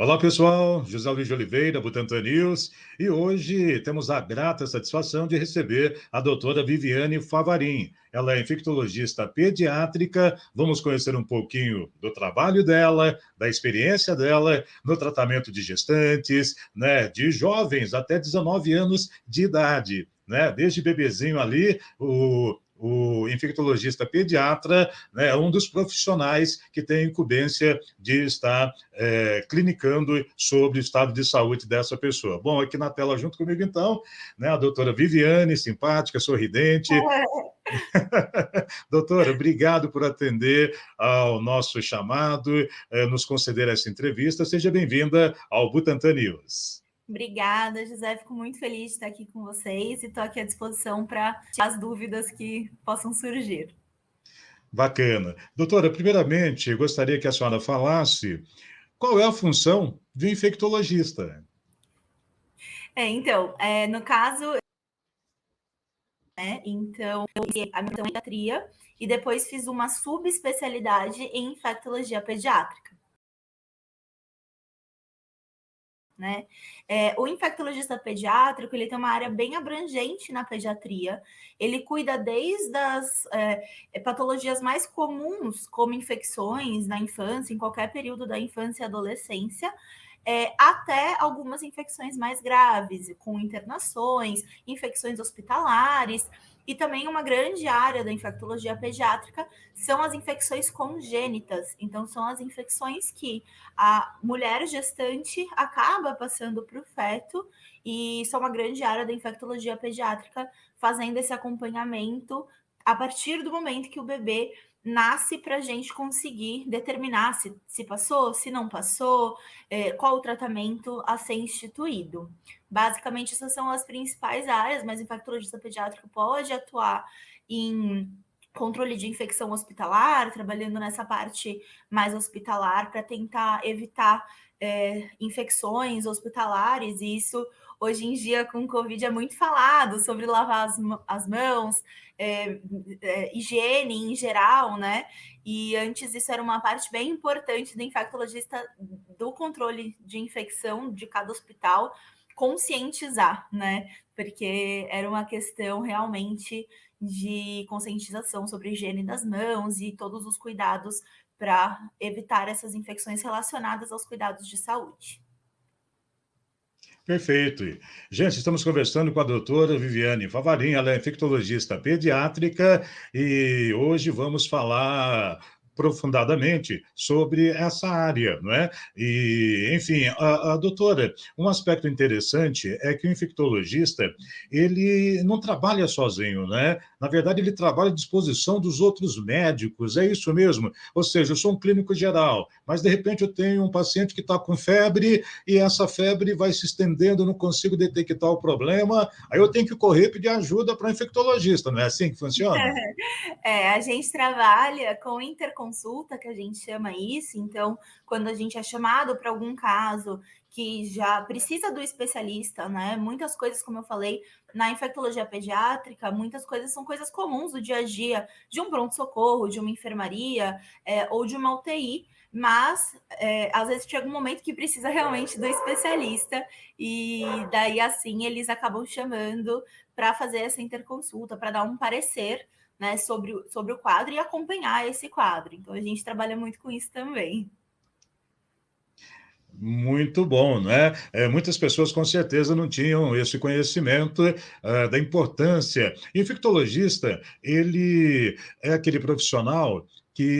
Olá, pessoal. José Luiz de Oliveira, Butantan News. E hoje temos a grata satisfação de receber a doutora Viviane Favarin. Ela é infectologista pediátrica. Vamos conhecer um pouquinho do trabalho dela, da experiência dela no tratamento de gestantes, né, de jovens até 19 anos de idade. Né? Desde bebezinho ali, o infectologista pediatra, né, é um dos profissionais que tem incumbência de estar clinicando sobre o estado de saúde dessa pessoa. Bom, aqui na tela junto comigo, então, né, a doutora Viviane, simpática, sorridente. Doutora, obrigado por atender ao nosso chamado, nos conceder essa entrevista. Seja bem-vinda ao Butantan News. Obrigada, José. Fico muito feliz de estar aqui com vocês e estou aqui à disposição para tirar as dúvidas que possam surgir. Bacana. Doutora, primeiramente, gostaria que a senhora falasse qual é a função de um infectologista. No caso, então, eu fiz a minha pediatria e depois fiz uma subespecialidade em infectologia pediátrica. Né? O infectologista pediátrico ele tem uma área bem abrangente na pediatria. Ele cuida desde as patologias mais comuns, como infecções na infância, em qualquer período da infância e adolescência, até algumas infecções mais graves, com internações, infecções hospitalares. E também uma grande área da infectologia pediátrica são as infecções congênitas. Então, são as infecções que a mulher gestante acaba passando para o feto, e isso é uma grande área da infectologia pediátrica, fazendo esse acompanhamento a partir do momento que o bebê nasce para a gente conseguir determinar se passou, se não passou, qual o tratamento a ser instituído. Basicamente, essas são as principais áreas, mas o infectologista pediátrico pode atuar em controle de infecção hospitalar, trabalhando nessa parte mais hospitalar para tentar evitar infecções hospitalares, e isso hoje em dia com o Covid é muito falado, sobre lavar as mãos, higiene em geral, né? E antes isso era uma parte bem importante do infectologista, do controle de infecção de cada hospital, conscientizar, né? Porque era uma questão realmente de conscientização sobre a higiene das mãos e todos os cuidados para evitar essas infecções relacionadas aos cuidados de saúde. Perfeito. Gente, estamos conversando com a doutora Viviane Favarin, ela é infectologista pediátrica e hoje vamos falar aprofundadamente sobre essa área, não é? E, enfim, a doutora, um aspecto interessante é que o infectologista, ele não trabalha sozinho, né? Na verdade, ele trabalha à disposição dos outros médicos, é isso mesmo? Ou seja, eu sou um clínico geral, mas de repente eu tenho um paciente que está com febre e essa febre vai se estendendo, eu não consigo detectar o problema, aí eu tenho que correr pedir ajuda para o infectologista, não é assim que funciona? A gente trabalha com interconsulta, que a gente chama isso. Então, quando a gente é chamado para algum caso que já precisa do especialista, né? Muitas coisas, como eu falei, na infectologia pediátrica, muitas coisas são coisas comuns do dia a dia, de um pronto-socorro, de uma enfermaria, ou de uma UTI, mas às vezes chega um momento que precisa realmente do especialista, e daí assim eles acabam chamando para fazer essa interconsulta, para dar um parecer, né, sobre o quadro e acompanhar esse quadro. Então, a gente trabalha muito com isso também. Muito bom, né? Muitas pessoas com certeza não tinham esse conhecimento da importância. Infectologista, ele é aquele profissional que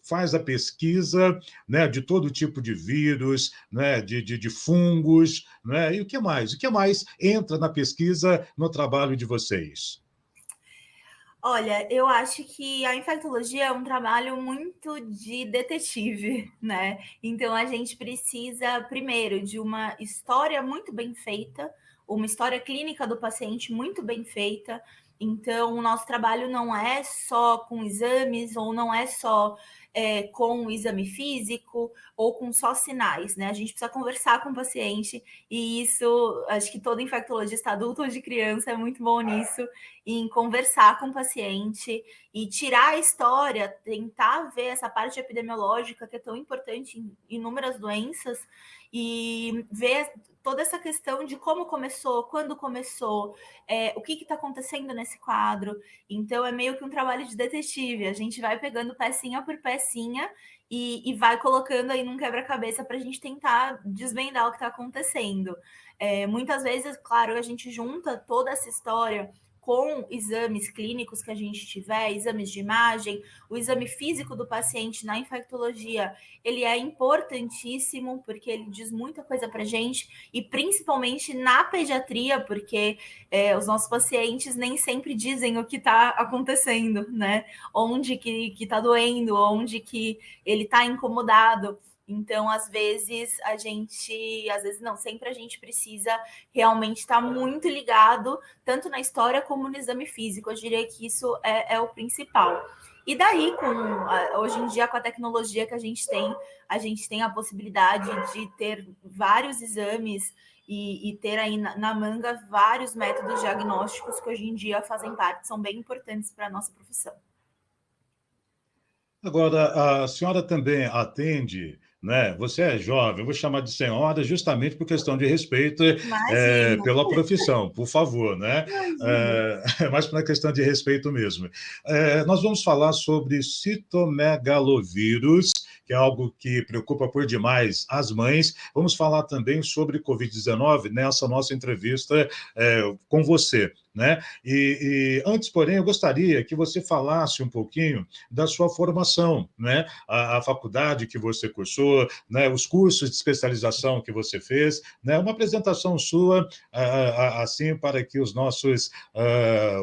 faz a pesquisa, né, de todo tipo de vírus, né, de fungos, né, e o que mais? O que mais entra na pesquisa no trabalho de vocês? Olha, eu acho que a infectologia é um trabalho muito de detetive, né? Então a gente precisa, primeiro, de uma história muito bem feita, uma história clínica do paciente muito bem feita. Então, o nosso trabalho não é só com exames, ou não é só com o exame físico ou com só sinais, né? A gente precisa conversar com o paciente e isso, acho que todo infectologista adulto ou de criança é muito bom nisso, em conversar com o paciente e tirar a história, tentar ver essa parte epidemiológica que é tão importante em inúmeras doenças e ver toda essa questão de como começou, quando começou, o que está acontecendo nesse quadro. Então, é meio que um trabalho de detetive. A gente vai pegando pecinha por pecinha e vai colocando aí num quebra-cabeça para a gente tentar desvendar o que está acontecendo. Muitas vezes, claro, a gente junta toda essa história com exames clínicos que a gente tiver, exames de imagem, o exame físico do paciente na infectologia, ele é importantíssimo, porque ele diz muita coisa para a gente, e principalmente na pediatria, porque os nossos pacientes nem sempre dizem o que está acontecendo, né? Onde que está doendo, onde que ele está incomodado. Então, às vezes não, sempre a gente precisa realmente estar muito ligado, tanto na história como no exame físico. Eu diria que isso é o principal. E daí, hoje em dia, com a tecnologia que a gente tem a possibilidade de ter vários exames e ter aí na manga vários métodos diagnósticos que hoje em dia fazem parte, são bem importantes para a nossa profissão. Agora, a senhora também atende, né? Você é jovem, eu vou chamar de senhora justamente por questão de respeito Imagina, pela profissão, por favor, né? imagina. Mais para questão de respeito mesmo. Nós vamos falar sobre citomegalovírus, que é algo que preocupa por demais as mães. Vamos falar também sobre Covid-19 nessa nossa entrevista com você, né? E antes, porém, eu gostaria que você falasse um pouquinho da sua formação, né? A faculdade que você cursou, né? Os cursos de especialização que você fez, né? Uma apresentação sua, assim, para que os nossos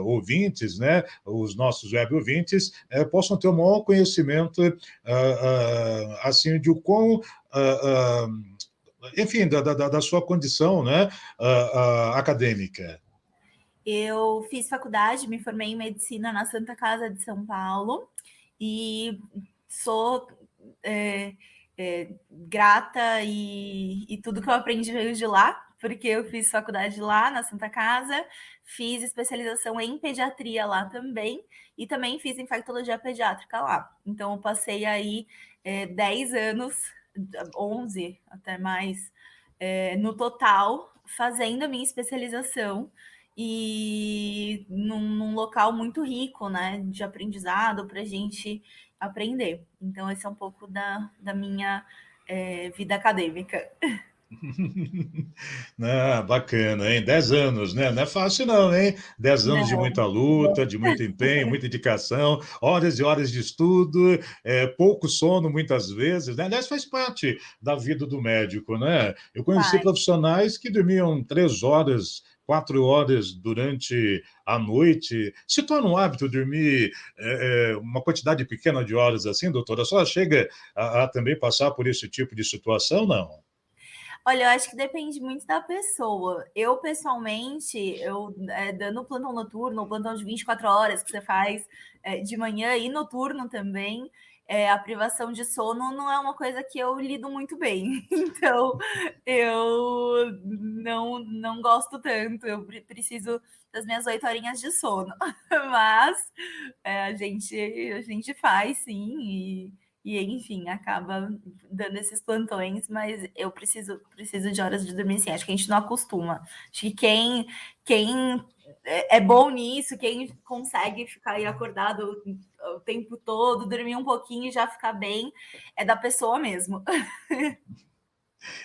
ouvintes, né? Os nossos web ouvintes possam ter um maior conhecimento, assim, de o quão enfim, da sua condição, né, acadêmica. Eu fiz faculdade, me formei em medicina na Santa Casa de São Paulo e sou grata e tudo que eu aprendi veio de lá, porque eu fiz faculdade lá na Santa Casa, fiz especialização em pediatria lá também e também fiz infectologia pediátrica lá. Então, eu passei aí 10 anos, 11 até mais, no total, fazendo a minha especialização e num local muito rico, né, de aprendizado para a gente aprender. Então, esse é um pouco da minha vida acadêmica. Bacana, hein? 10 anos, né? Não é fácil, não, hein? 10 anos de Não, muita luta, de muito empenho, muita dedicação, horas e horas de estudo, pouco sono muitas vezes, né? Aliás, faz parte da vida do médico, né? Eu conheci pai. profissionais que dormiam 3 horas, 4 horas durante a noite. Se torna um hábito dormir uma quantidade pequena de horas assim, doutora? A senhora chega a também passar por esse tipo de situação, não? Olha, eu acho que depende muito da pessoa. Eu, pessoalmente, dando plantão noturno, ou plantão de 24 horas que você faz de manhã e noturno também, a privação de sono não é uma coisa que eu lido muito bem. Então, eu não gosto tanto. Eu preciso das minhas 8 horinhas de sono. Mas a gente faz, sim, e enfim, acaba dando esses plantões, mas eu preciso de horas de dormir, sim. Acho que a gente não acostuma. Acho que quem é bom nisso, quem consegue ficar aí acordado o tempo todo, dormir um pouquinho e já ficar bem, é da pessoa mesmo.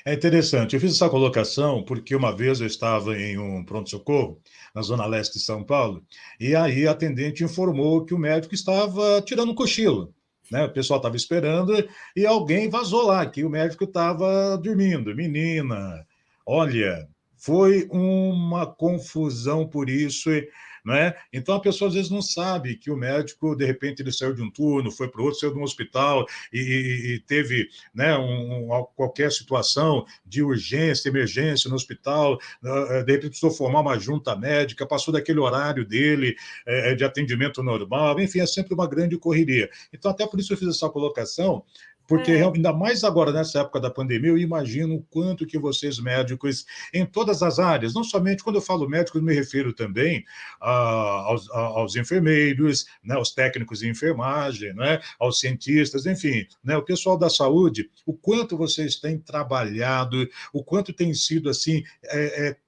É interessante. Eu fiz essa colocação porque uma vez eu estava em um pronto-socorro, na zona leste de São Paulo, e aí a atendente informou que o médico estava tirando um cochilo. Né? O pessoal estava esperando e alguém vazou lá, que o médico estava dormindo. Menina, olha, foi uma confusão por isso. não é? Então a pessoa às vezes não sabe que o médico, de repente, ele saiu de um turno, foi para o outro, saiu de um hospital e teve, né, qualquer situação de urgência, emergência no hospital, de repente precisou formar uma junta médica, passou daquele horário dele de atendimento normal, enfim, é sempre uma grande correria. Então, até por isso eu fiz essa colocação, porque ainda mais agora, nessa época da pandemia, eu imagino o quanto que vocês médicos, em todas as áreas, não somente quando eu falo médicos, eu me refiro também aos enfermeiros, né, aos técnicos de enfermagem, né, aos cientistas, enfim, né, o pessoal da saúde, o quanto vocês têm trabalhado, o quanto tem sido assim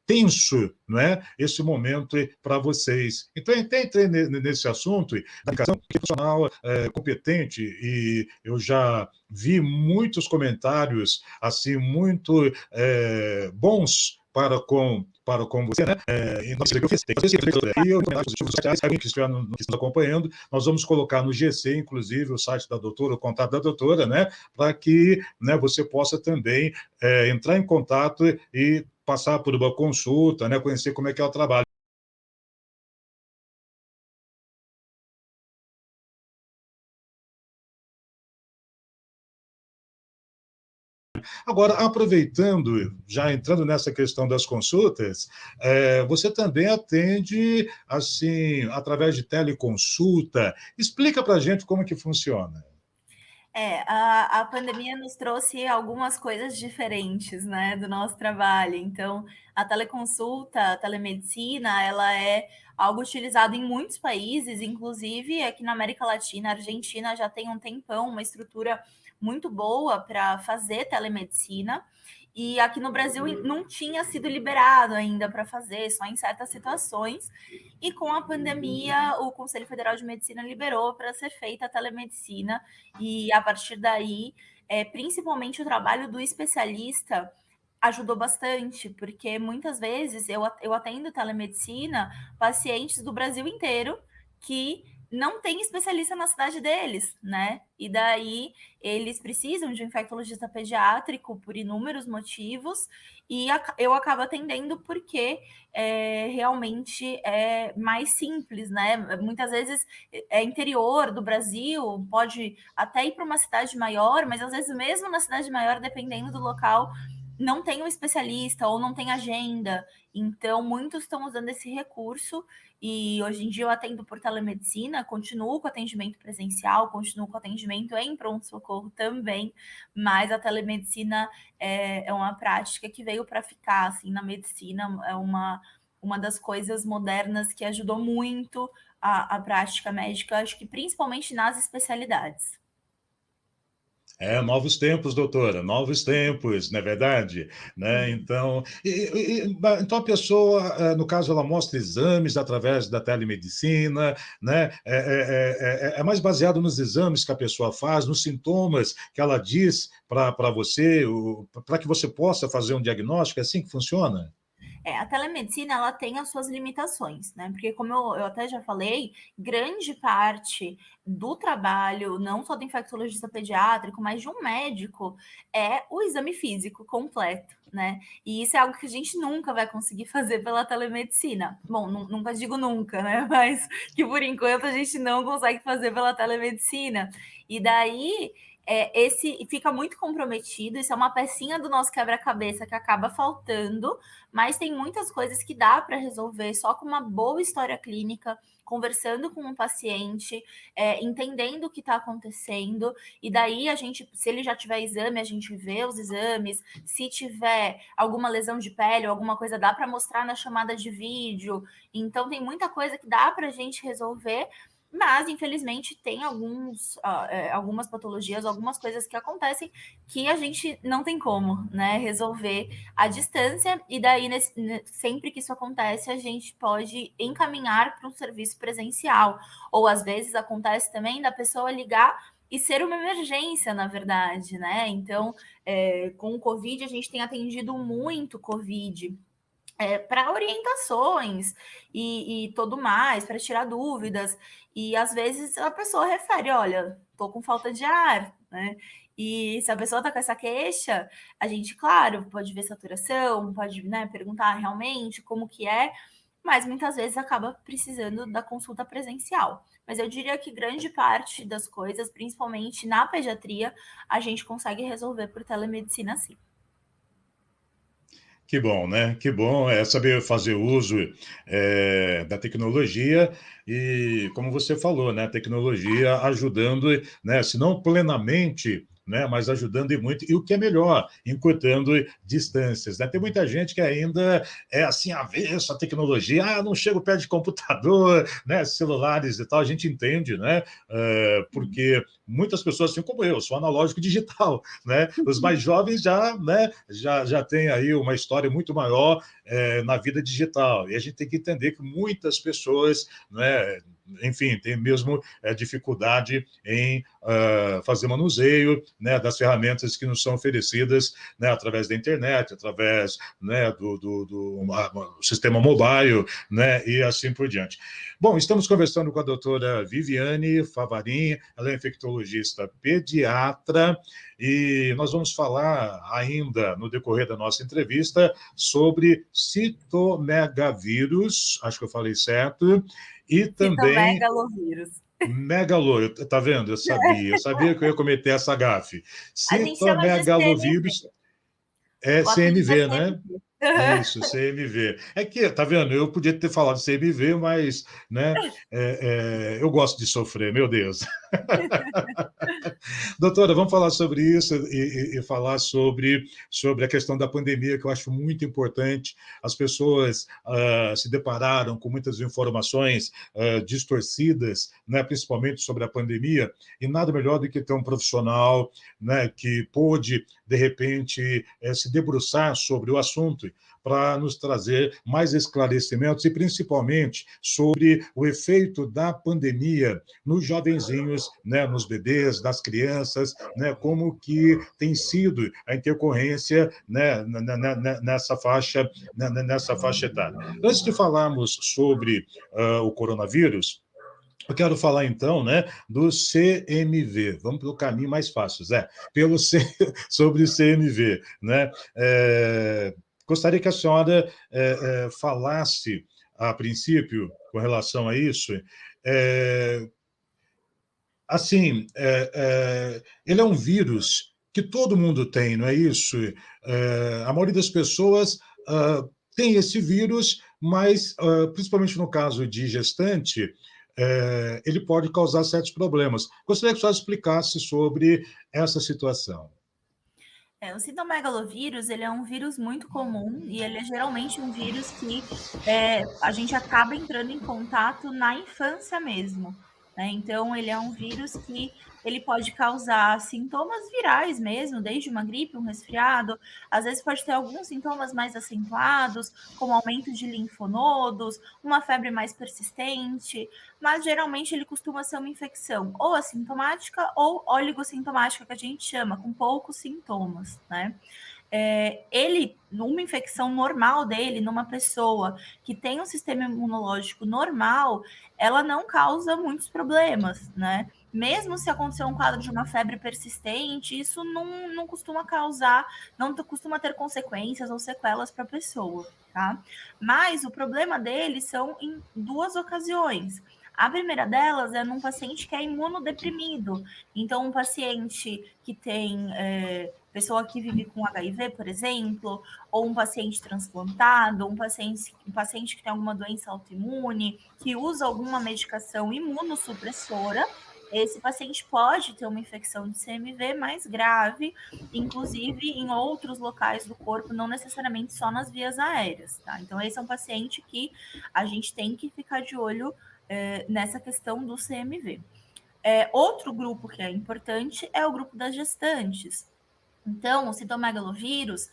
tenso, não é? Esse momento para vocês. Então, eu entrei nesse assunto da educação profissional competente e eu já vi muitos comentários assim muito bons para com você, né? E nós que eu fiz, aí eu positivos sociais, que estiver nos acompanhando, nós vamos colocar no GC, inclusive, o site da doutora, o contato da doutora, né? Para que, né, você possa também entrar em contato e passar por uma consulta, né? Conhecer como é que é o trabalho. Agora, aproveitando, já entrando nessa questão das consultas, você também atende, assim, através de teleconsulta. Explica para a gente como que funciona. A pandemia nos trouxe algumas coisas diferentes, né, do nosso trabalho. Então, a teleconsulta, a telemedicina, ela é algo utilizado em muitos países, inclusive aqui na América Latina, a Argentina já tem um tempão, uma estrutura muito boa para fazer telemedicina. E aqui no Brasil não tinha sido liberado ainda para fazer, só em certas situações. E com a pandemia, o Conselho Federal de Medicina liberou para ser feita a telemedicina. E a partir daí, principalmente o trabalho do especialista ajudou bastante, porque muitas vezes eu atendo telemedicina pacientes do Brasil inteiro que não tem especialista na cidade deles, né? E daí eles precisam de um infectologista pediátrico por inúmeros motivos, e eu acabo atendendo porque realmente é mais simples, né? Muitas vezes é interior do Brasil, pode até ir para uma cidade maior, mas às vezes mesmo na cidade maior, dependendo do local, não tem um especialista ou não tem agenda. Então, muitos estão usando esse recurso e hoje em dia eu atendo por telemedicina, continuo com atendimento presencial, continuo com atendimento em pronto-socorro também, mas a telemedicina é uma prática que veio para ficar, assim, na medicina, é uma das coisas modernas que ajudou muito a prática médica, acho que principalmente nas especialidades. Novos tempos, doutora, novos tempos, não é verdade? Né? Sim. Então, então, a pessoa, no caso, ela mostra exames através da telemedicina, né? É mais baseado nos exames que a pessoa faz, nos sintomas que ela diz para você, para que você possa fazer um diagnóstico, é assim que funciona? A telemedicina ela tem as suas limitações, né? Porque, como eu até já falei, grande parte do trabalho, não só do infectologista pediátrico, mas de um médico, é o exame físico completo, né? E isso é algo que a gente nunca vai conseguir fazer pela telemedicina. Bom, nunca digo nunca, né? Mas que por enquanto a gente não consegue fazer pela telemedicina. E daí esse fica muito comprometido, isso é uma pecinha do nosso quebra-cabeça que acaba faltando, mas tem muitas coisas que dá para resolver só com uma boa história clínica, conversando com um paciente, entendendo o que está acontecendo, e daí a gente, se ele já tiver exame, a gente vê os exames, se tiver alguma lesão de pele ou alguma coisa, dá para mostrar na chamada de vídeo, então tem muita coisa que dá para a gente resolver, mas infelizmente tem algumas patologias, algumas coisas que acontecem que a gente não tem como, né, resolver à distância, e daí sempre que isso acontece, a gente pode encaminhar para um serviço presencial, ou às vezes acontece também da pessoa ligar e ser uma emergência, na verdade, né? Então, com o Covid, a gente tem atendido muito Covid, para orientações e tudo mais, para tirar dúvidas. E às vezes a pessoa refere: olha, tô com falta de ar, né? E se a pessoa tá com essa queixa, a gente, claro, pode ver saturação, pode, né, perguntar realmente como que é, mas muitas vezes acaba precisando da consulta presencial. Mas eu diria que grande parte das coisas, principalmente na pediatria, a gente consegue resolver por telemedicina sim. Que bom, né? Que bom é saber fazer uso da tecnologia e, como você falou, né? A tecnologia ajudando, né? Se não plenamente, né? Mas ajudando e muito. E o que é melhor, encurtando distâncias, né? Tem muita gente que ainda é assim, avesso à tecnologia. Ah, não chego perto de computador, né? Celulares e tal. A gente entende, né? Porque muitas pessoas, assim como eu, sou analógico digital, né? Os mais jovens já, né? Já tem aí uma história muito maior na vida digital. E a gente tem que entender que muitas pessoas, né, enfim, tem mesmo dificuldade em fazer manuseio, né, das ferramentas que nos são oferecidas, né, através da internet, através, né, do sistema mobile, né, e assim por diante. Bom, estamos conversando com a doutora Viviane Favarin, ela é infectologista pediatra, e nós vamos falar ainda no decorrer da nossa entrevista sobre citomegavírus, acho que eu falei certo, e também Citomegalovírus. megalô, tá vendo? Eu sabia que eu ia cometer essa gafe. A gente chama de CMV. Citomegalovírus é O apelido é CMV, né? CMV. Isso, CMV. É que, tá vendo? Eu podia ter falado CMV, mas, né, eu gosto de sofrer, meu Deus. Doutora, vamos falar sobre isso e falar sobre a questão da pandemia, que eu acho muito importante. As pessoas se depararam com muitas informações distorcidas, né, principalmente sobre a pandemia, e nada melhor do que ter um profissional, né, que pôde, de repente, se debruçar sobre o assunto para nos trazer mais esclarecimentos e, principalmente, sobre o efeito da pandemia nos jovenzinhos, né, nos bebês, nas crianças, né, como que tem sido a intercorrência, né, nessa faixa etária. Antes de falarmos sobre o coronavírus, eu quero falar então, né, do CMV. Vamos pelo caminho mais fácil, Zé. Sobre o CMV, né? Gostaria que a senhora falasse a princípio com relação a isso. É, assim, ele é um vírus que todo mundo tem, não é isso? A maioria das pessoas tem esse vírus, mas, principalmente no caso de gestante, ele pode causar certos problemas. Gostaria que a senhora explicasse sobre essa situação. O citomegalovírus, ele é um vírus muito comum e ele é geralmente um vírus que a gente acaba entrando em contato na infância mesmo, né? Então, ele é um vírus que ele pode causar sintomas virais mesmo, desde uma gripe, um resfriado, às vezes pode ter alguns sintomas mais acentuados, como aumento de linfonodos, uma febre mais persistente, mas geralmente ele costuma ser uma infecção ou assintomática ou oligossintomática, que a gente chama, com poucos sintomas, né? Ele, numa infecção normal dele, numa pessoa que tem um sistema imunológico normal, ela não causa muitos problemas, né? Mesmo se acontecer um quadro de uma febre persistente, isso não costuma causar, não costuma ter consequências ou sequelas para a pessoa, tá? Mas o problema dele são em duas ocasiões. A primeira delas é num paciente que é imunodeprimido. Então, um paciente que tem pessoa que vive com HIV, por exemplo, ou um paciente transplantado, um paciente que tem alguma doença autoimune, que usa alguma medicação imunossupressora, esse paciente pode ter uma infecção de CMV mais grave, inclusive em outros locais do corpo, não necessariamente só nas vias aéreas, tá? Então, esse é um paciente que a gente tem que ficar de olho nessa questão do CMV. Outro grupo que é importante é o grupo das gestantes. Então, o citomegalovírus,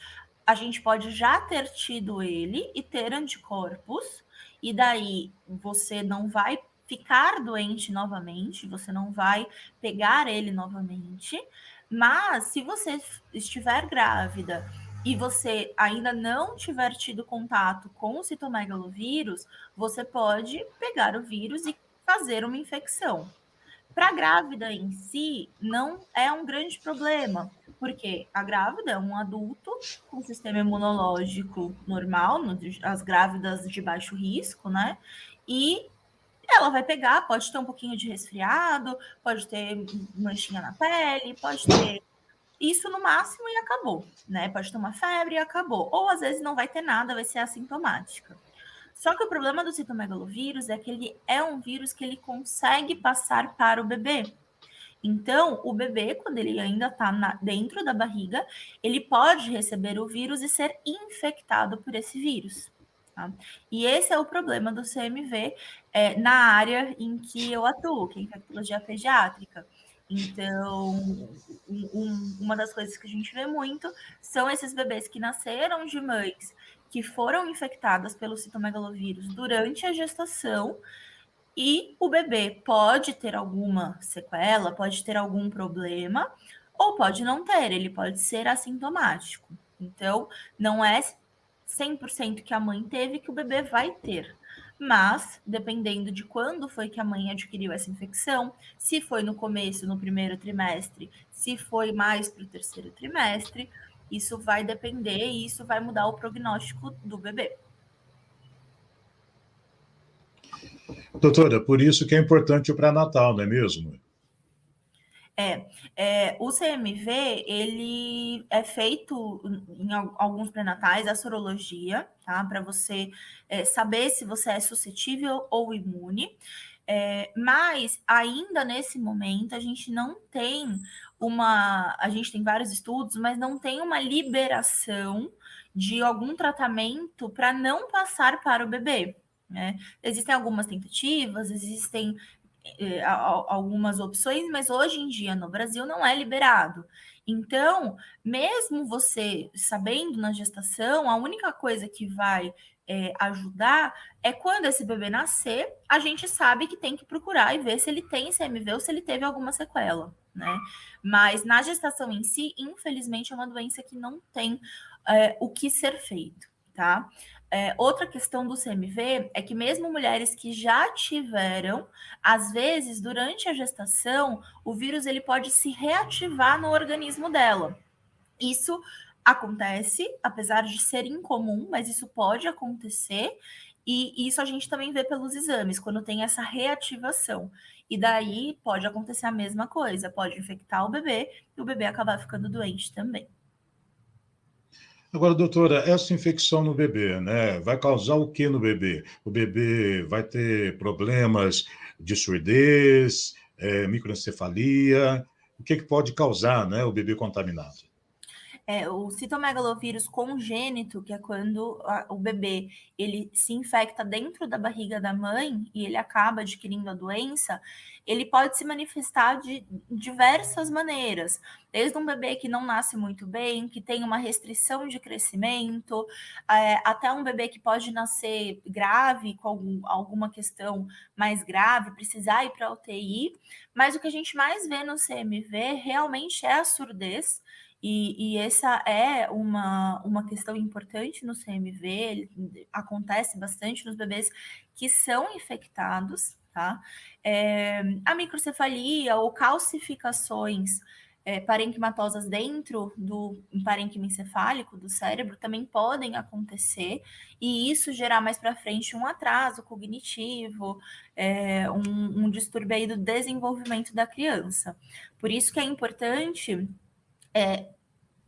a gente pode já ter tido ele e ter anticorpos, e daí você não vai ficar doente novamente, você não vai pegar ele novamente, mas se você estiver grávida e você ainda não tiver tido contato com o citomegalovírus, você pode pegar o vírus e fazer uma infecção. Para a grávida em si, não é um grande problema, Porque a grávida é um adulto com sistema imunológico normal, as grávidas de baixo risco, né? E ela vai pegar, pode ter um pouquinho de resfriado, pode ter manchinha na pele, pode ter isso no máximo e acabou, né? Pode ter uma febre e acabou. Ou às vezes não vai ter nada, vai ser assintomática. Só que o problema do citomegalovírus é que ele é um vírus que ele consegue passar para o bebê. Então, o bebê, quando ele ainda está dentro da barriga, ele pode receber o vírus e ser infectado por esse vírus. Tá? E esse é o problema do CMV na área em que eu atuo, que é infectologia pediátrica. Então, uma das coisas que a gente vê muito são esses bebês que nasceram de mães que foram infectadas pelo citomegalovírus durante a gestação e o bebê pode ter alguma sequela, pode ter algum problema, ou pode não ter, ele pode ser assintomático. Então, não é 100% que a mãe teve que o bebê vai ter. Mas, dependendo de quando foi que a mãe adquiriu essa infecção, se foi no começo, no primeiro trimestre, se foi mais para o terceiro trimestre, isso vai depender e isso vai mudar o prognóstico do bebê. Doutora, por isso que é importante o pré-natal, não é mesmo? O CMV, ele é feito em alguns pré-natais, a sorologia, tá? Para você saber se você é suscetível ou imune. Mas ainda nesse momento a gente não tem a gente tem vários estudos, mas não tem uma liberação de algum tratamento para não passar para o bebê. Né? Existem algumas tentativas, existem algumas opções, mas hoje em dia no Brasil não é liberado. Então, mesmo você sabendo na gestação, a única coisa que vai ajudar é quando esse bebê nascer, a gente sabe que tem que procurar e ver se ele tem CMV ou se ele teve alguma sequela, né? Mas na gestação em si, infelizmente, é uma doença que não tem o que ser feito, tá? Outra questão do CMV é que mesmo mulheres que já tiveram, às vezes, durante a gestação, o vírus ele pode se reativar no organismo dela. Isso acontece, apesar de ser incomum, mas isso pode acontecer, e isso a gente também vê pelos exames, quando tem essa reativação. E daí pode acontecer a mesma coisa, pode infectar o bebê e o bebê acabar ficando doente também. Agora, doutora, essa infecção no bebê, né, vai causar o que no bebê? O bebê vai ter problemas de surdez, microencefalia? O que pode causar, né, o bebê contaminado? O citomegalovírus congênito, que é quando o bebê ele se infecta dentro da barriga da mãe e ele acaba adquirindo a doença, ele pode se manifestar de diversas maneiras. Desde um bebê que não nasce muito bem, que tem uma restrição de crescimento, até um bebê que pode nascer grave, com alguma questão mais grave, precisar ir para a UTI. Mas o que a gente mais vê no CMV realmente é a surdez. E essa é uma questão importante no CMV, ele acontece bastante nos bebês que são infectados, tá? A microcefalia ou calcificações parenquimatosas dentro do parênquima encefálico do cérebro também podem acontecer, e isso gerar mais para frente um atraso cognitivo, um distúrbio aí do desenvolvimento da criança. Por isso que é importante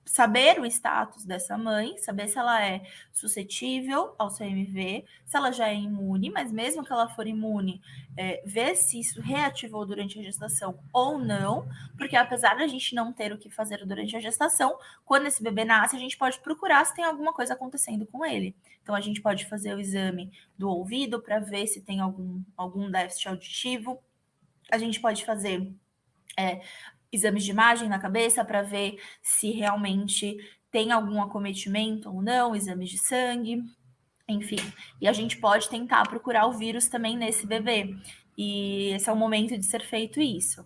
saber o status dessa mãe, saber se ela é suscetível ao CMV, se ela já é imune, mas mesmo que ela for imune, ver se isso reativou durante a gestação ou não, porque apesar da gente não ter o que fazer durante a gestação, quando esse bebê nasce, a gente pode procurar se tem alguma coisa acontecendo com ele. Então, a gente pode fazer o exame do ouvido para ver se tem algum déficit auditivo, a gente pode fazer exames de imagem na cabeça para ver se realmente tem algum acometimento ou não, exames de sangue, enfim. E a gente pode tentar procurar o vírus também nesse bebê. E esse é o momento de ser feito isso.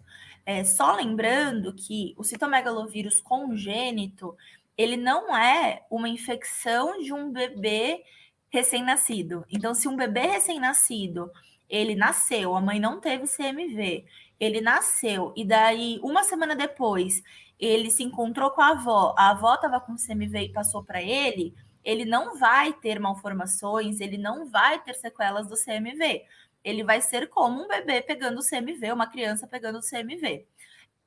Só lembrando que o citomegalovírus congênito, ele não é uma infecção de um bebê recém-nascido. Então, se um bebê recém-nascido, ele nasceu, a mãe não teve CMV, ele nasceu e daí uma semana depois ele se encontrou com a avó estava com CMV e passou para ele não vai ter malformações, ele não vai ter sequelas do CMV. Ele vai ser como um bebê pegando o CMV, uma criança pegando o CMV.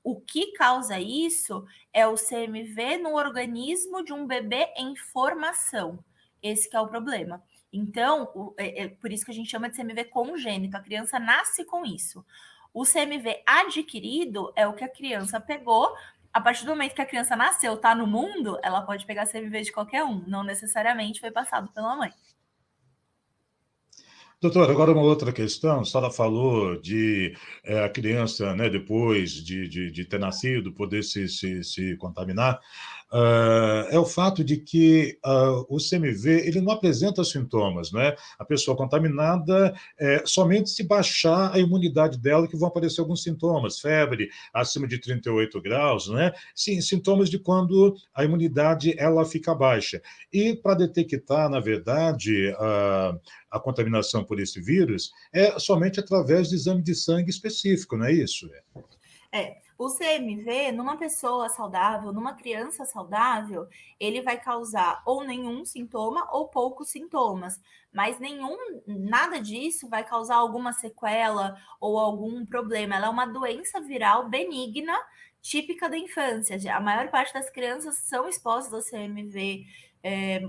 O que causa isso é o CMV no organismo de um bebê em formação. Esse que é o problema. Então, é por isso que a gente chama de CMV congênito. A criança nasce com isso. O CMV adquirido é o que a criança pegou. A partir do momento que a criança nasceu, está no mundo, ela pode pegar CMV de qualquer um. Não necessariamente foi passado pela mãe. Doutor, agora uma outra questão. A senhora falou de a criança, né, depois de ter nascido, poder se contaminar. É o fato de que o CMV ele não apresenta sintomas, né? A pessoa contaminada, somente se baixar a imunidade dela que vão aparecer alguns sintomas, febre acima de 38 graus, né? Sim, sintomas de quando a imunidade ela fica baixa. E para detectar, na verdade, a contaminação por esse vírus é somente através de exame de sangue específico, não é isso? O CMV, numa pessoa saudável, numa criança saudável, ele vai causar ou nenhum sintoma ou poucos sintomas, mas nada disso vai causar alguma sequela ou algum problema. Ela é uma doença viral benigna, típica da infância. A maior parte das crianças são expostas ao CMV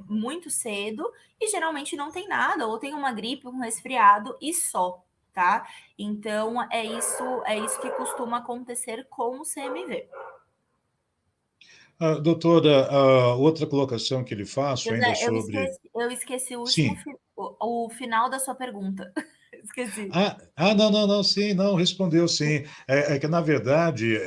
muito cedo e geralmente não tem nada, ou tem uma gripe, um resfriado e só. Tá? Então, é isso que costuma acontecer com o CMV. Doutora, outra colocação que ele faço ainda José, sobre. eu esqueci o último, Sim. o final da sua pergunta. Esqueci. Não, sim, não, respondeu sim. É que, na verdade,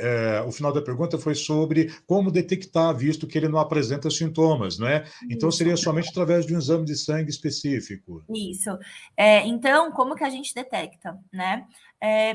o final da pergunta foi sobre como detectar, visto que ele não apresenta sintomas, né? Então, Isso. seria somente através de um exame de sangue específico. Isso. Então, como que a gente detecta, né?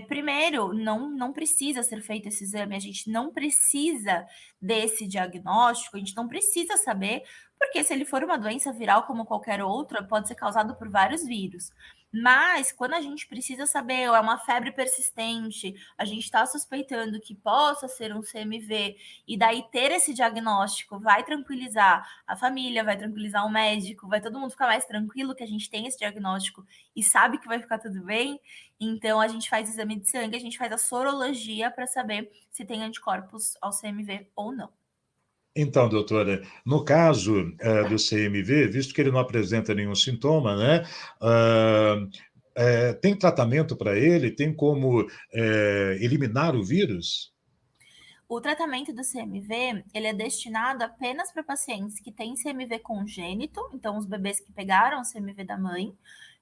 Primeiro, não precisa ser feito esse exame, a gente não precisa desse diagnóstico, a gente não precisa saber, porque se ele for uma doença viral como qualquer outra, pode ser causado por vários vírus. Mas quando a gente precisa saber, ou é uma febre persistente, a gente está suspeitando que possa ser um CMV, e daí ter esse diagnóstico vai tranquilizar a família, vai tranquilizar o médico, vai todo mundo ficar mais tranquilo que a gente tem esse diagnóstico e sabe que vai ficar tudo bem. Então a gente faz exame de sangue, a gente faz a sorologia para saber se tem anticorpos ao CMV ou não. Então, doutora, no caso do CMV, visto que ele não apresenta nenhum sintoma, né? Tem tratamento para ele? Tem como eliminar o vírus? O tratamento do CMV, ele é destinado apenas para pacientes que têm CMV congênito, então os bebês que pegaram o CMV da mãe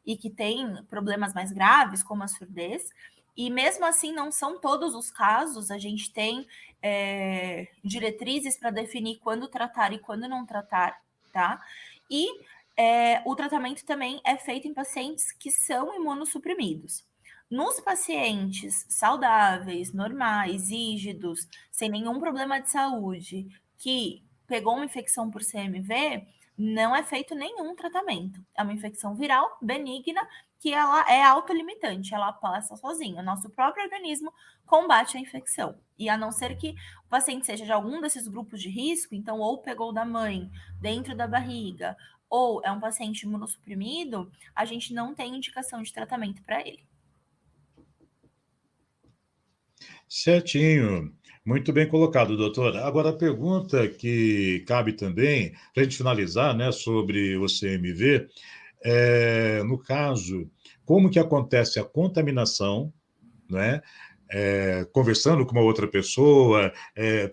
e que têm problemas mais graves, como a surdez. E mesmo assim, não são todos os casos, a gente tem diretrizes para definir quando tratar e quando não tratar, tá? E o tratamento também é feito em pacientes que são imunossuprimidos. Nos pacientes saudáveis, normais, rígidos, sem nenhum problema de saúde, que pegou uma infecção por CMV, não é feito nenhum tratamento. É uma infecção viral benigna que ela é autolimitante, ela passa sozinha. O nosso próprio organismo combate a infecção. E a não ser que o paciente seja de algum desses grupos de risco, então ou pegou da mãe dentro da barriga, ou é um paciente imunossuprimido, a gente não tem indicação de tratamento para ele. Certinho. Muito bem colocado, doutor. Agora, a pergunta que cabe também, para a gente finalizar, né, sobre o CMV, no caso, como que acontece a contaminação, né? Conversando com uma outra pessoa,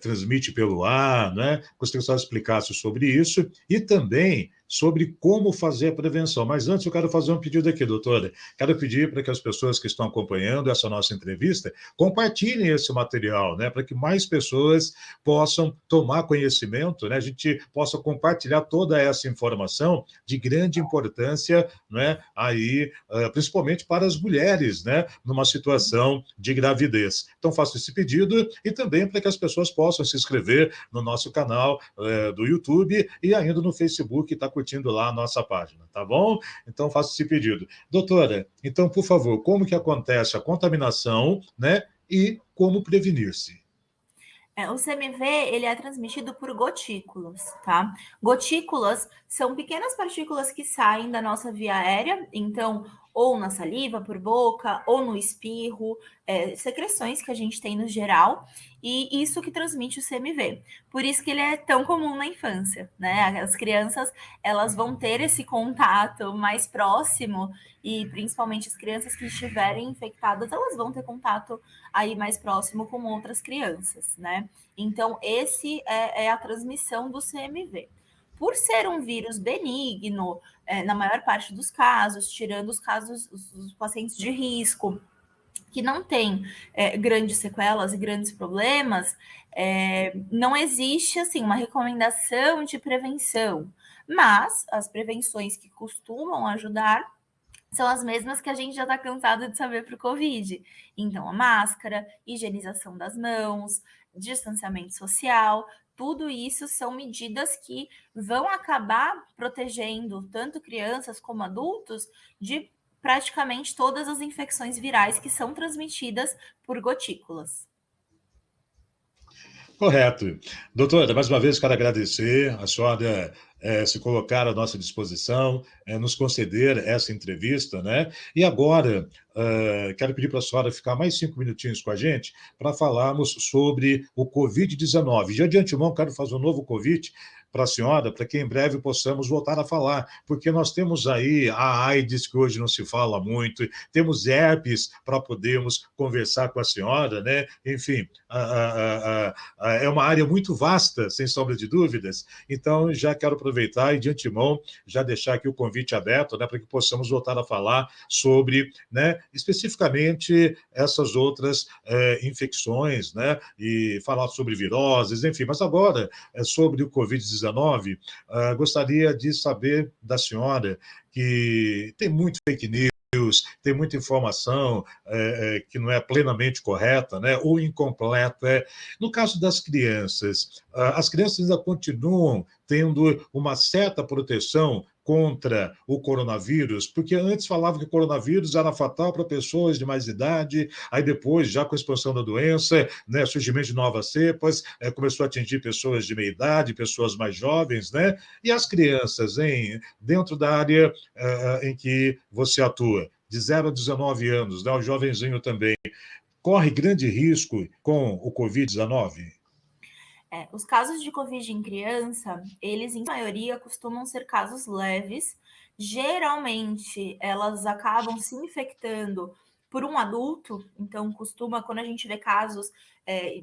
transmite pelo ar, né? Gostaria que você explicasse sobre isso e também sobre como fazer a prevenção. Mas antes eu quero fazer um pedido aqui, doutora. Quero pedir para que as pessoas que estão acompanhando essa nossa entrevista compartilhem esse material, né? Para que mais pessoas possam tomar conhecimento, né? A gente possa compartilhar toda essa informação de grande importância, né? Aí, principalmente para as mulheres, né? Numa situação de gravidez. Então, faço esse pedido e também para que as pessoas possam se inscrever no nosso canal do YouTube e ainda no Facebook, está curtindo lá a nossa página, tá bom? Então, faço esse pedido. Doutora, então, por favor, como que acontece a contaminação, né? e como prevenir-se. O CMV, ele é transmitido por gotículas, tá? Gotículas são pequenas partículas que saem da nossa via aérea, então, ou na saliva, por boca, ou no espirro, secreções que a gente tem no geral, e isso que transmite o CMV. Por isso que ele é tão comum na infância, né? As crianças, elas vão ter esse contato mais próximo, e principalmente as crianças que estiverem infectadas, elas vão ter contato aí mais próximo com outras crianças, né? Então, esse é a transmissão do CMV. Por ser um vírus benigno, na maior parte dos casos, tirando os casos, os pacientes de risco, que não tem grandes sequelas e grandes problemas, não existe assim uma recomendação de prevenção. Mas as prevenções que costumam ajudar são as mesmas que a gente já está cansado de saber para o Covid. Então, a máscara, higienização das mãos, distanciamento social, tudo isso são medidas que vão acabar protegendo tanto crianças como adultos de praticamente todas as infecções virais que são transmitidas por gotículas. Correto. Doutora, mais uma vez quero agradecer a senhora se colocar à nossa disposição, nos conceder essa entrevista, né? E agora, quero pedir para a senhora ficar mais 5 minutinhos com a gente para falarmos sobre o Covid-19. Já de antemão, quero fazer um novo convite para a senhora, para que em breve possamos voltar a falar, porque nós temos aí a AIDS, que hoje não se fala muito, temos herpes para podermos conversar com a senhora, né? Enfim, é uma área muito vasta, sem sombra de dúvidas, então já quero aproveitar e de antemão já deixar aqui o convite aberto, né, para que possamos voltar a falar sobre, né, especificamente essas outras infecções, né, e falar sobre viroses, enfim, mas agora sobre o Covid-19, gostaria de saber da senhora que tem muito fake news, tem muita informação que não é plenamente correta, né, ou incompleta. No caso das crianças, as crianças ainda continuam tendo uma certa proteção contra o coronavírus, porque antes falavam que o coronavírus era fatal para pessoas de mais idade, aí depois, já com a expansão da doença, né, surgimento de novas cepas, começou a atingir pessoas de meia idade, pessoas mais jovens, né? E as crianças, hein, dentro da área em que você atua, de 0 a 19 anos, né, o jovenzinho também, corre grande risco com o Covid-19? Os casos de Covid em criança, eles em maioria costumam ser casos leves. Geralmente, elas acabam se infectando por um adulto, então costuma, quando a gente vê casos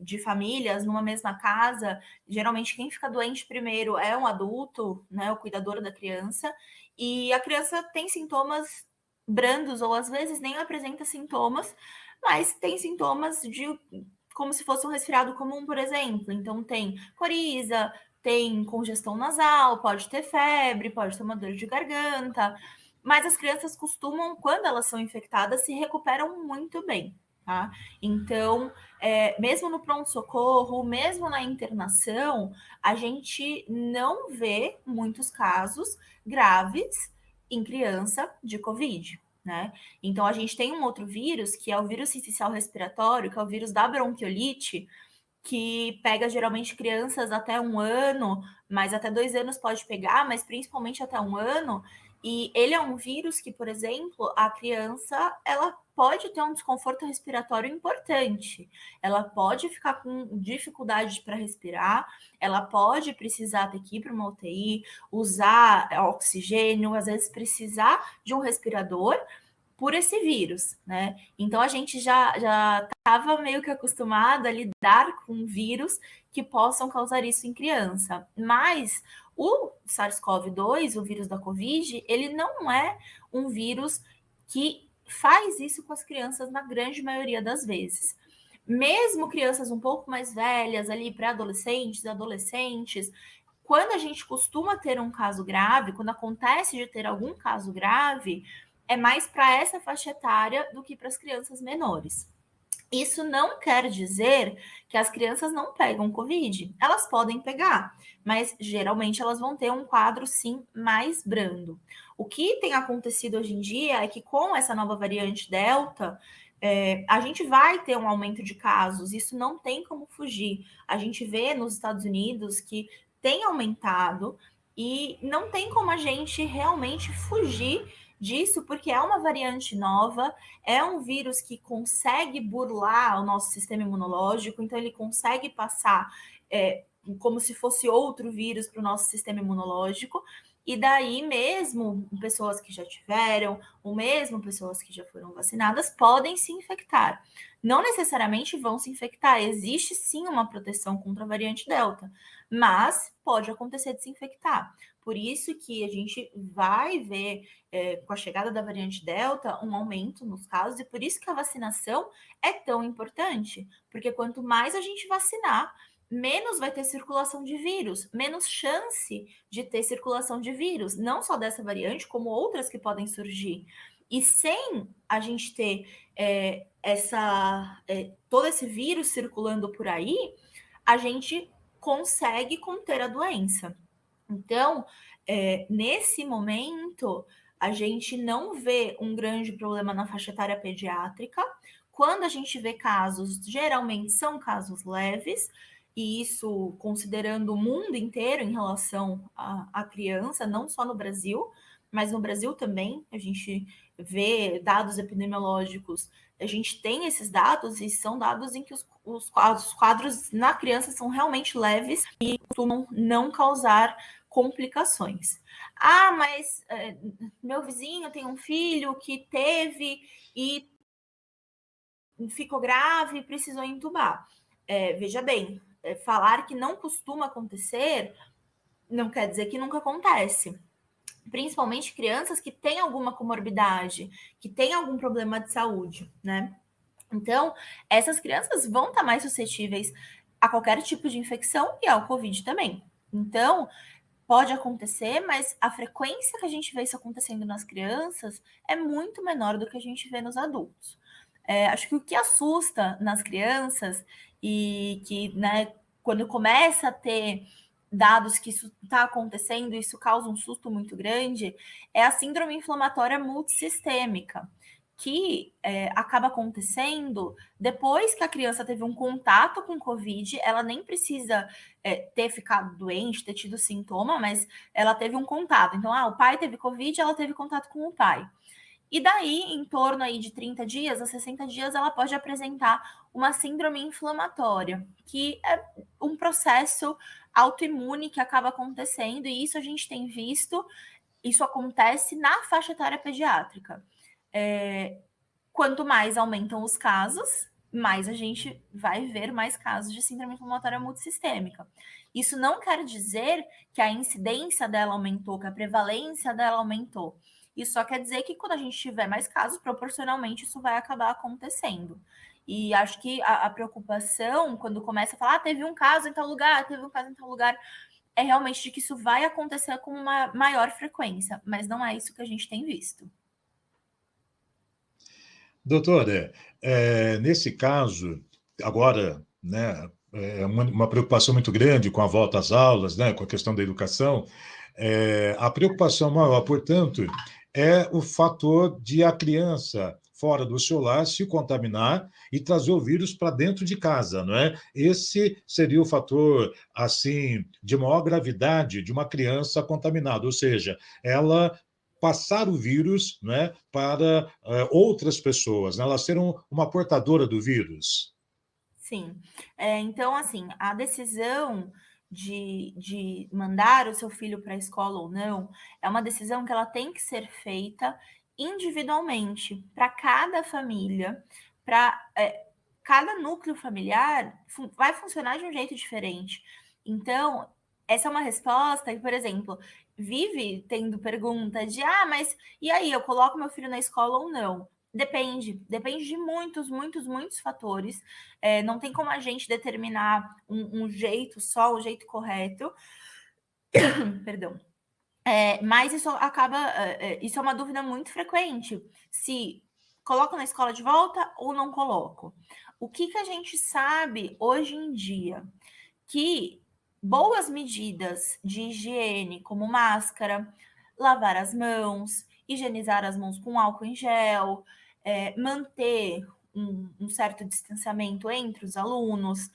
de famílias numa mesma casa, geralmente quem fica doente primeiro é um adulto, né, o cuidador da criança, e a criança tem sintomas brandos, ou às vezes nem apresenta sintomas, mas tem sintomas de como se fosse um resfriado comum, por exemplo. Então, tem coriza, tem congestão nasal, pode ter febre, pode ter uma dor de garganta. Mas as crianças costumam, quando elas são infectadas, se recuperam muito bem. Tá? Então, mesmo no pronto-socorro, mesmo na internação, a gente não vê muitos casos graves em criança de Covid. Né? Então, a gente tem um outro vírus, que é o vírus sincicial respiratório, que é o vírus da bronquiolite, que pega geralmente crianças até 1 ano, mas até 2 anos pode pegar, mas principalmente até 1 ano. E ele é um vírus que, por exemplo, a criança ela pode ter um desconforto respiratório importante. Ela pode ficar com dificuldade para respirar, ela pode precisar ter que ir para uma UTI, usar oxigênio, às vezes precisar de um respirador por esse vírus, né? Então a gente já estava meio que acostumado a lidar com vírus que possam causar isso em criança. Mas o SARS-CoV-2, o vírus da Covid, ele não é um vírus que faz isso com as crianças na grande maioria das vezes. Mesmo crianças um pouco mais velhas, ali pré-adolescentes, adolescentes, quando a gente costuma ter um caso grave, quando acontece de ter algum caso grave, é mais para essa faixa etária do que para as crianças menores. Isso não quer dizer que as crianças não pegam Covid. Elas podem pegar, mas geralmente elas vão ter um quadro, sim, mais brando. O que tem acontecido hoje em dia é que com essa nova variante Delta, A gente vai ter um aumento de casos, isso não tem como fugir. A gente vê nos Estados Unidos que tem aumentado e não tem como a gente realmente fugir disso, porque é uma variante nova, é um vírus que consegue burlar o nosso sistema imunológico, então ele consegue passar como se fosse outro vírus para o nosso sistema imunológico. E daí mesmo pessoas que já tiveram, ou mesmo pessoas que já foram vacinadas, podem se infectar. Não necessariamente vão se infectar. Existe sim uma proteção contra a variante Delta, mas pode acontecer de se infectar. Por isso que a gente vai ver, com a chegada da variante Delta, um aumento nos casos, e por isso que a vacinação é tão importante. Porque quanto mais a gente vacinar, menos vai ter circulação de vírus, menos chance de ter circulação de vírus, não só dessa variante, como outras que podem surgir. E sem a gente ter todo esse vírus circulando por aí, a gente consegue conter a doença. Então, nesse momento, a gente não vê um grande problema na faixa etária pediátrica. Quando a gente vê casos, geralmente são casos leves, e isso considerando o mundo inteiro em relação à criança, não só no Brasil, mas no Brasil também, a gente vê dados epidemiológicos, a gente tem esses dados e são dados em que os quadros na criança são realmente leves e costumam não causar complicações. Ah, mas meu vizinho tem um filho que teve e ficou grave e precisou entubar. Veja bem, falar que não costuma acontecer não quer dizer que nunca acontece. Principalmente crianças que têm alguma comorbidade, que têm algum problema de saúde, né? Então, essas crianças vão estar mais suscetíveis a qualquer tipo de infecção e ao Covid também. Então, pode acontecer, mas a frequência que a gente vê isso acontecendo nas crianças é muito menor do que a gente vê nos adultos. Acho que o que assusta nas crianças e que, né, quando começa a ter dados que isso está acontecendo, isso causa um susto muito grande, é a síndrome inflamatória multissistêmica, que acaba acontecendo depois que a criança teve um contato com Covid, ela nem precisa ter ficado doente, ter tido sintoma, mas ela teve um contato. Então, o pai teve Covid, ela teve contato com o pai. E daí, em torno aí de 30 dias a 60 dias, ela pode apresentar uma síndrome inflamatória, que é um processo autoimune que acaba acontecendo, e isso a gente tem visto, isso acontece na faixa etária pediátrica. Quanto mais aumentam os casos, mais a gente vai ver mais casos de síndrome inflamatória multissistêmica. Isso não quer dizer que a incidência dela aumentou, que a prevalência dela aumentou. Isso só quer dizer que quando a gente tiver mais casos, proporcionalmente isso vai acabar acontecendo. E acho que a preocupação, quando começa a falar, teve um caso em tal lugar, teve um caso em tal lugar, é realmente de que isso vai acontecer com uma maior frequência, mas não é isso que a gente tem visto. Doutora, nesse caso, agora, né, uma preocupação muito grande com a volta às aulas, né, com a questão da educação, a preocupação maior, portanto, é o fator de a criança fora do seu lar se contaminar e trazer o vírus para dentro de casa, não é? Esse seria o fator, assim, de maior gravidade de uma criança contaminada, ou seja, ela passar o vírus, né, para outras pessoas, né, ela ser uma portadora do vírus. Sim. Então, assim, a decisão de mandar o seu filho para a escola ou não é uma decisão que ela tem que ser feita individualmente, para cada família, para cada núcleo familiar vai funcionar de um jeito diferente. Então, essa é uma resposta que, por exemplo, vive tendo pergunta de mas e aí, eu coloco meu filho na escola ou não? Depende de muitos, muitos, muitos fatores. Não tem como a gente determinar um jeito só, o jeito correto. Perdão. Mas isso acaba. Isso é uma dúvida muito frequente. Se coloco na escola de volta ou não coloco. O que a gente sabe hoje em dia? Que boas medidas de higiene, como máscara, lavar as mãos, higienizar as mãos com álcool em gel, manter um certo distanciamento entre os alunos,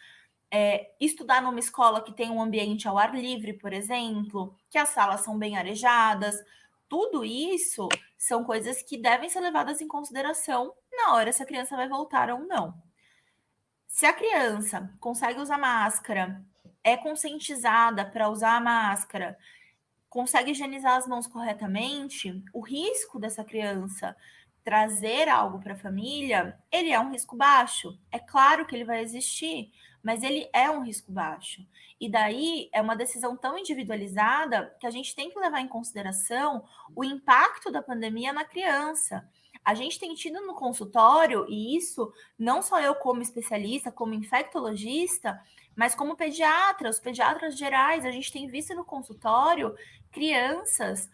estudar numa escola que tem um ambiente ao ar livre, por exemplo, que as salas são bem arejadas, tudo isso são coisas que devem ser levadas em consideração na hora se a criança vai voltar ou não. Se a criança consegue usar máscara, é conscientizada para usar a máscara, consegue higienizar as mãos corretamente, o risco dessa criança trazer algo para a família, ele é um risco baixo. É claro que ele vai existir, mas ele é um risco baixo. E daí é uma decisão tão individualizada que a gente tem que levar em consideração o impacto da pandemia na criança. A gente tem tido no consultório, e isso não só eu como especialista, como infectologista, mas como pediatra, os pediatras gerais, a gente tem visto no consultório crianças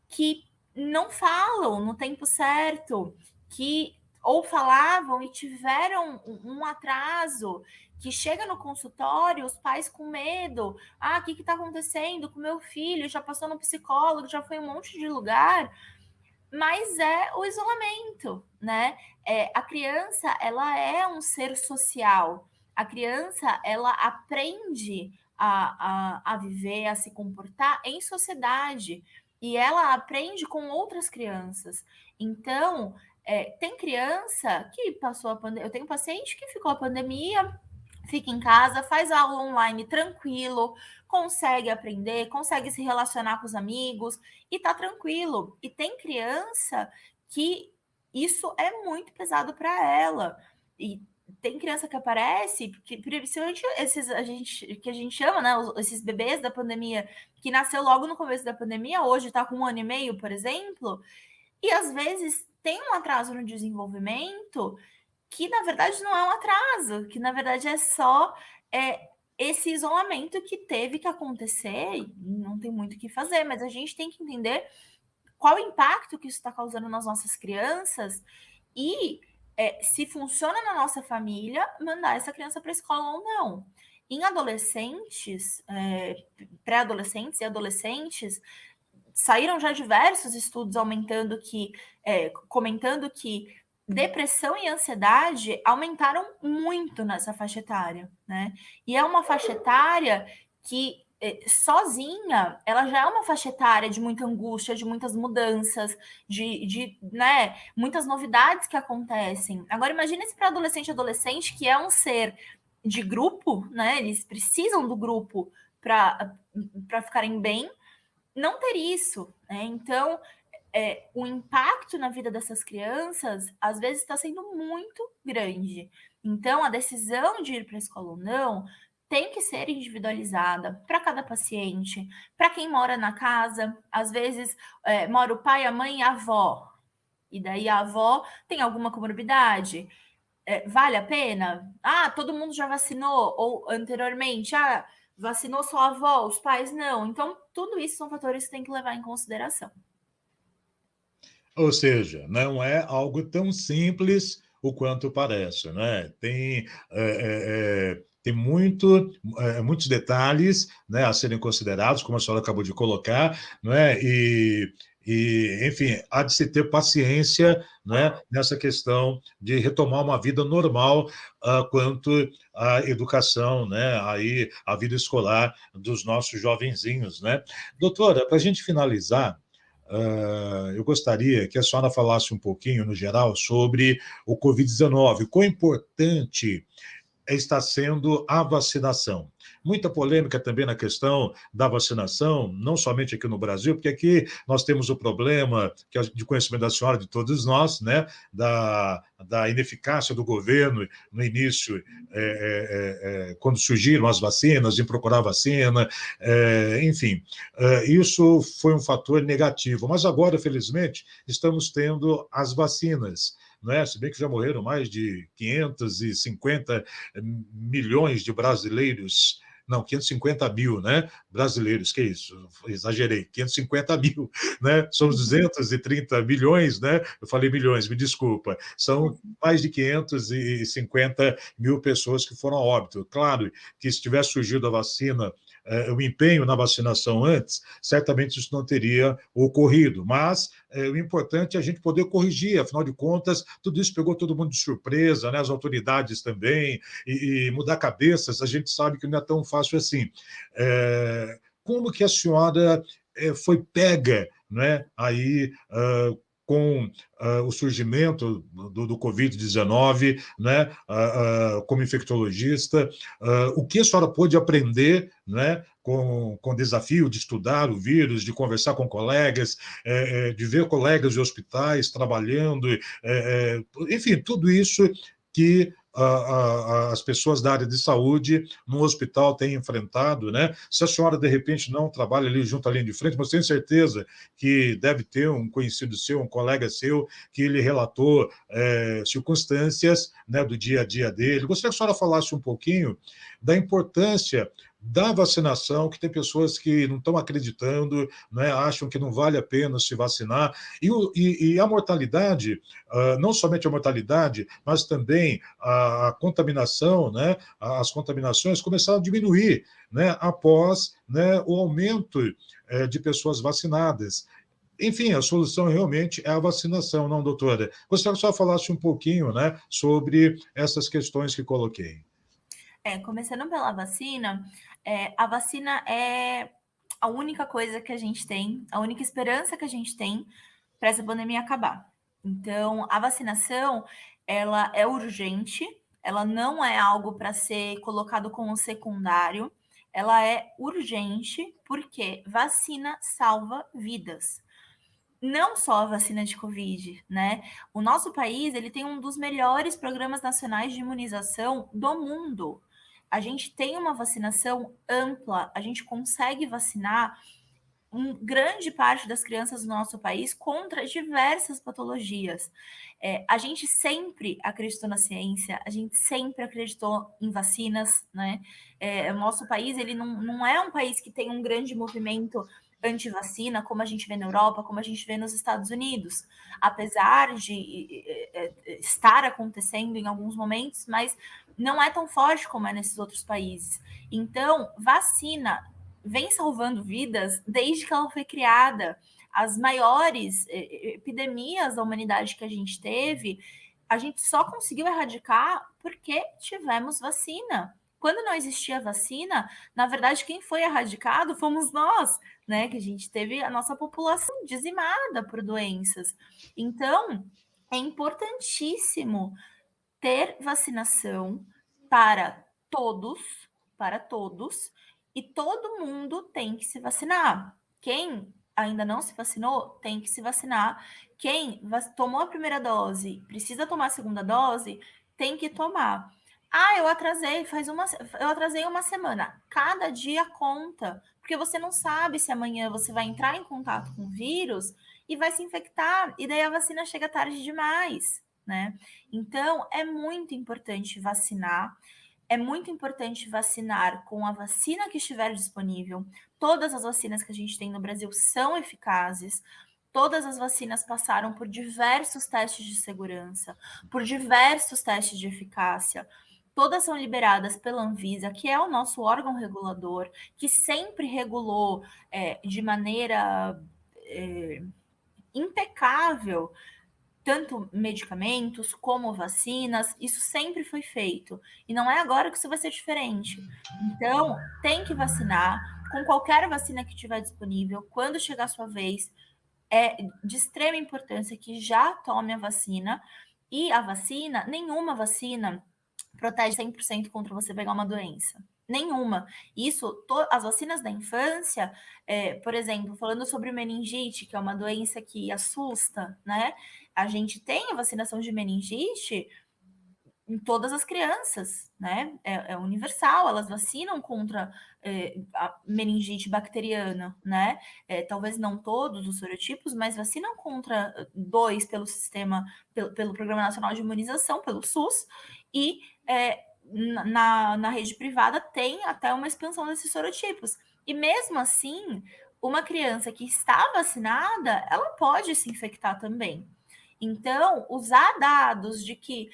que não falam no tempo certo, que ou falavam e tiveram um atraso, que chega no consultório, os pais com medo. Ah, o que está acontecendo com meu filho? Já passou no psicólogo, já foi um monte de lugar. Mas é o isolamento, né? A criança, ela é um ser social. A criança, ela aprende a viver, a se comportar em sociedade. E ela aprende com outras crianças. Então, tem criança que passou a pandemia. Eu tenho paciente que ficou a pandemia, fica em casa, faz aula online tranquilo, consegue aprender, consegue se relacionar com os amigos e tá tranquilo. E tem criança que isso é muito pesado para ela. E tem criança que aparece, que principalmente esses que a gente chama, né, esses bebês da pandemia, que nasceu logo no começo da pandemia, hoje está com 1 ano e meio, por exemplo, e às vezes tem um atraso no desenvolvimento que na verdade não é um atraso, que na verdade é só esse isolamento que teve que acontecer e não tem muito o que fazer, mas a gente tem que entender qual o impacto que isso está causando nas nossas crianças e se funciona na nossa família, mandar essa criança para a escola ou não. Em adolescentes, pré-adolescentes e adolescentes, saíram já diversos estudos comentando que depressão e ansiedade aumentaram muito nessa faixa etária, né? E é uma faixa etária que sozinha, ela já é uma faixa etária de muita angústia, de muitas mudanças, de né, muitas novidades que acontecem. Agora, imagine esse para adolescente e adolescente, que é um ser de grupo, né? Eles precisam do grupo para ficarem bem, não ter isso, né? Então, o impacto na vida dessas crianças, às vezes, está sendo muito grande. Então, a decisão de ir para a escola ou não tem que ser individualizada para cada paciente, para quem mora na casa. Às vezes, mora o pai, a mãe e a avó. E daí a avó tem alguma comorbidade. Vale a pena? Ah, todo mundo já vacinou? Ou anteriormente, vacinou só a avó, os pais não. Então, tudo isso são fatores que tem que levar em consideração. Ou seja, não é algo tão simples o quanto parece, né? Tem muitos detalhes, né, a serem considerados, como a senhora acabou de colocar, não é? Enfim, há de se ter paciência, né, nessa questão de retomar uma vida normal quanto à educação, né, aí, a vida escolar dos nossos jovenzinhos, né? Doutora, para a gente finalizar, eu gostaria que a senhora falasse um pouquinho, no geral, sobre o Covid-19, quão importante está sendo a vacinação. Muita polêmica também na questão da vacinação, não somente aqui no Brasil, porque aqui nós temos o problema, que é de conhecimento da senhora, de todos nós, né, da ineficácia do governo no início, quando surgiram as vacinas, em procurar vacina, enfim, isso foi um fator negativo. Mas agora, felizmente, estamos tendo as vacinas, não é? Se bem que já morreram mais de 550 milhões de brasileiros, não, 550 mil, né? Brasileiros, que isso? Exagerei, 550 mil, né? Somos 230 milhões, né? Eu falei milhões, me desculpa. São mais de 550 mil pessoas que foram a óbito. Claro que se tivesse surgido a vacina o empenho na vacinação antes, certamente isso não teria ocorrido. Mas o importante é a gente poder corrigir, afinal de contas, tudo isso pegou todo mundo de surpresa, né? As autoridades também, e mudar cabeças, a gente sabe que não é tão fácil assim. Como que a senhora foi pega, né, aí com o surgimento do Covid-19, né, como infectologista, o que a senhora pôde aprender, né, com o desafio de estudar o vírus, de conversar com colegas, de ver colegas de hospitais trabalhando, enfim, tudo isso que as pessoas da área de saúde no hospital têm enfrentado, né? Se a senhora, de repente, não trabalha ali junto à linha de frente, mas tenho certeza que deve ter um conhecido seu, um colega seu, que ele relatou circunstâncias, né, do dia a dia dele. Gostaria que a senhora falasse um pouquinho da importância da vacinação, que tem pessoas que não estão acreditando, né, acham que não vale a pena se vacinar, e a mortalidade, não somente a mortalidade, mas também a contaminação, né, as contaminações começaram a diminuir, né, após, né, o aumento de pessoas vacinadas. Enfim, a solução realmente é a vacinação, não, doutora? Gostaria que só falasse um pouquinho, né, sobre essas questões que coloquei. Começando pela vacina, a vacina é a única coisa que a gente tem, a única esperança que a gente tem para essa pandemia acabar. Então, a vacinação, ela é urgente, ela não é algo para ser colocado como secundário, ela é urgente porque vacina salva vidas. Não só a vacina de Covid, né? O nosso país, ele tem um dos melhores programas nacionais de imunização do mundo. A gente tem uma vacinação ampla, a gente consegue vacinar grande parte das crianças do nosso país contra diversas patologias. A gente sempre acreditou na ciência, a gente sempre acreditou em vacinas, né? O nosso país, ele não é um país que tem um grande movimento anti-vacina, como a gente vê na Europa, como a gente vê nos Estados Unidos, apesar de estar acontecendo em alguns momentos, mas não é tão forte como é nesses outros países. Então, vacina vem salvando vidas desde que ela foi criada. As maiores epidemias da humanidade que a gente teve, a gente só conseguiu erradicar porque tivemos vacina. Quando não existia vacina, na verdade, quem foi erradicado fomos nós, né? Que a gente teve a nossa população dizimada por doenças. Então, é importantíssimo ter vacinação para para todos, e todo mundo tem que se vacinar. Quem ainda não se vacinou, tem que se vacinar. Quem tomou a primeira dose, precisa tomar a segunda dose, tem que tomar. Ah, eu atrasei uma semana. Cada dia conta, porque você não sabe se amanhã você vai entrar em contato com o vírus e vai se infectar, e daí a vacina chega tarde demais, né? Então, é muito importante vacinar. É muito importante vacinar com a vacina que estiver disponível. Todas as vacinas que a gente tem no Brasil são eficazes. Todas as vacinas passaram por diversos testes de segurança, por diversos testes de eficácia. Todas são liberadas pela Anvisa, que é o nosso órgão regulador, que sempre regulou de maneira impecável tanto medicamentos como vacinas, isso sempre foi feito. E não é agora que isso vai ser diferente. Então, tem que vacinar com qualquer vacina que tiver disponível. Quando chegar a sua vez, é de extrema importância que já tome a vacina. E a vacina, nenhuma vacina protege 100% contra você pegar uma doença. Nenhuma. Isso, as vacinas da infância, por exemplo, falando sobre meningite, que é uma doença que assusta, né? A gente tem a vacinação de meningite em todas as crianças, né? É universal, elas vacinam contra a meningite bacteriana, né? Talvez não todos os sorotipos, mas vacinam contra 2 pelo sistema, pelo Programa Nacional de Imunização, pelo SUS, e na rede privada tem até uma expansão desses sorotipos. E mesmo assim, uma criança que está vacinada, ela pode se infectar também. Então, usar dados de que,